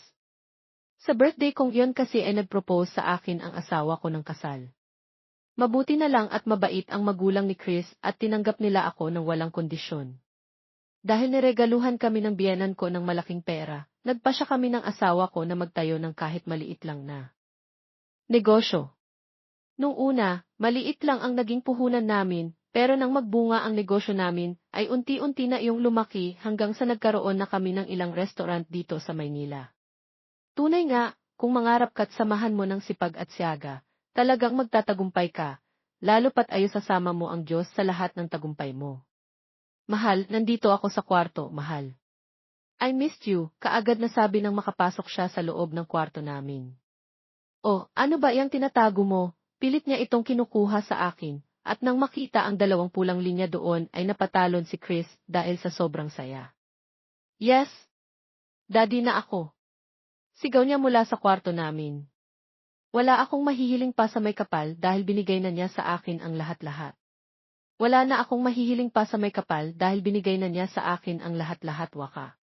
Sa birthday kong iyon kasi ay nag-propose sa akin ang asawa ko ng kasal. Mabuti na lang at mabait ang magulang ni Chris at tinanggap nila ako ng walang kondisyon. Dahil niregaluhan kami ng biyenan ko ng malaking pera, nagpasya kami ng asawa ko na magtayo ng kahit maliit lang na negosyo. Nung una, maliit lang ang naging puhunan namin, pero nang magbunga ang negosyo namin, ay unti-unti na iyong lumaki hanggang sa nagkaroon na kami ng ilang restaurant dito sa Maynila. Tunay nga, kung mangarap ka't samahan mo ng sipag at siyaga, talagang magtatagumpay ka, lalo pat ayos sasama mo ang Diyos sa lahat ng tagumpay mo. Mahal, nandito ako sa kwarto, mahal. I missed you, kaagad na sabi nang makapasok siya sa loob ng kwarto namin. Oh, ano ba iyang tinatago mo? Pilit niya itong kinukuha sa akin, at nang makita ang 2 pulang linya doon ay napatalon si Chris dahil sa sobrang saya. Yes! Daddy na ako. Sigaw niya mula sa kwarto namin. Wala akong mahihiling pa sa may kapal dahil binigay na niya sa akin ang lahat-lahat. Wala na akong mahihiling pa sa may kapal dahil binigay na niya sa akin ang lahat-lahat waka.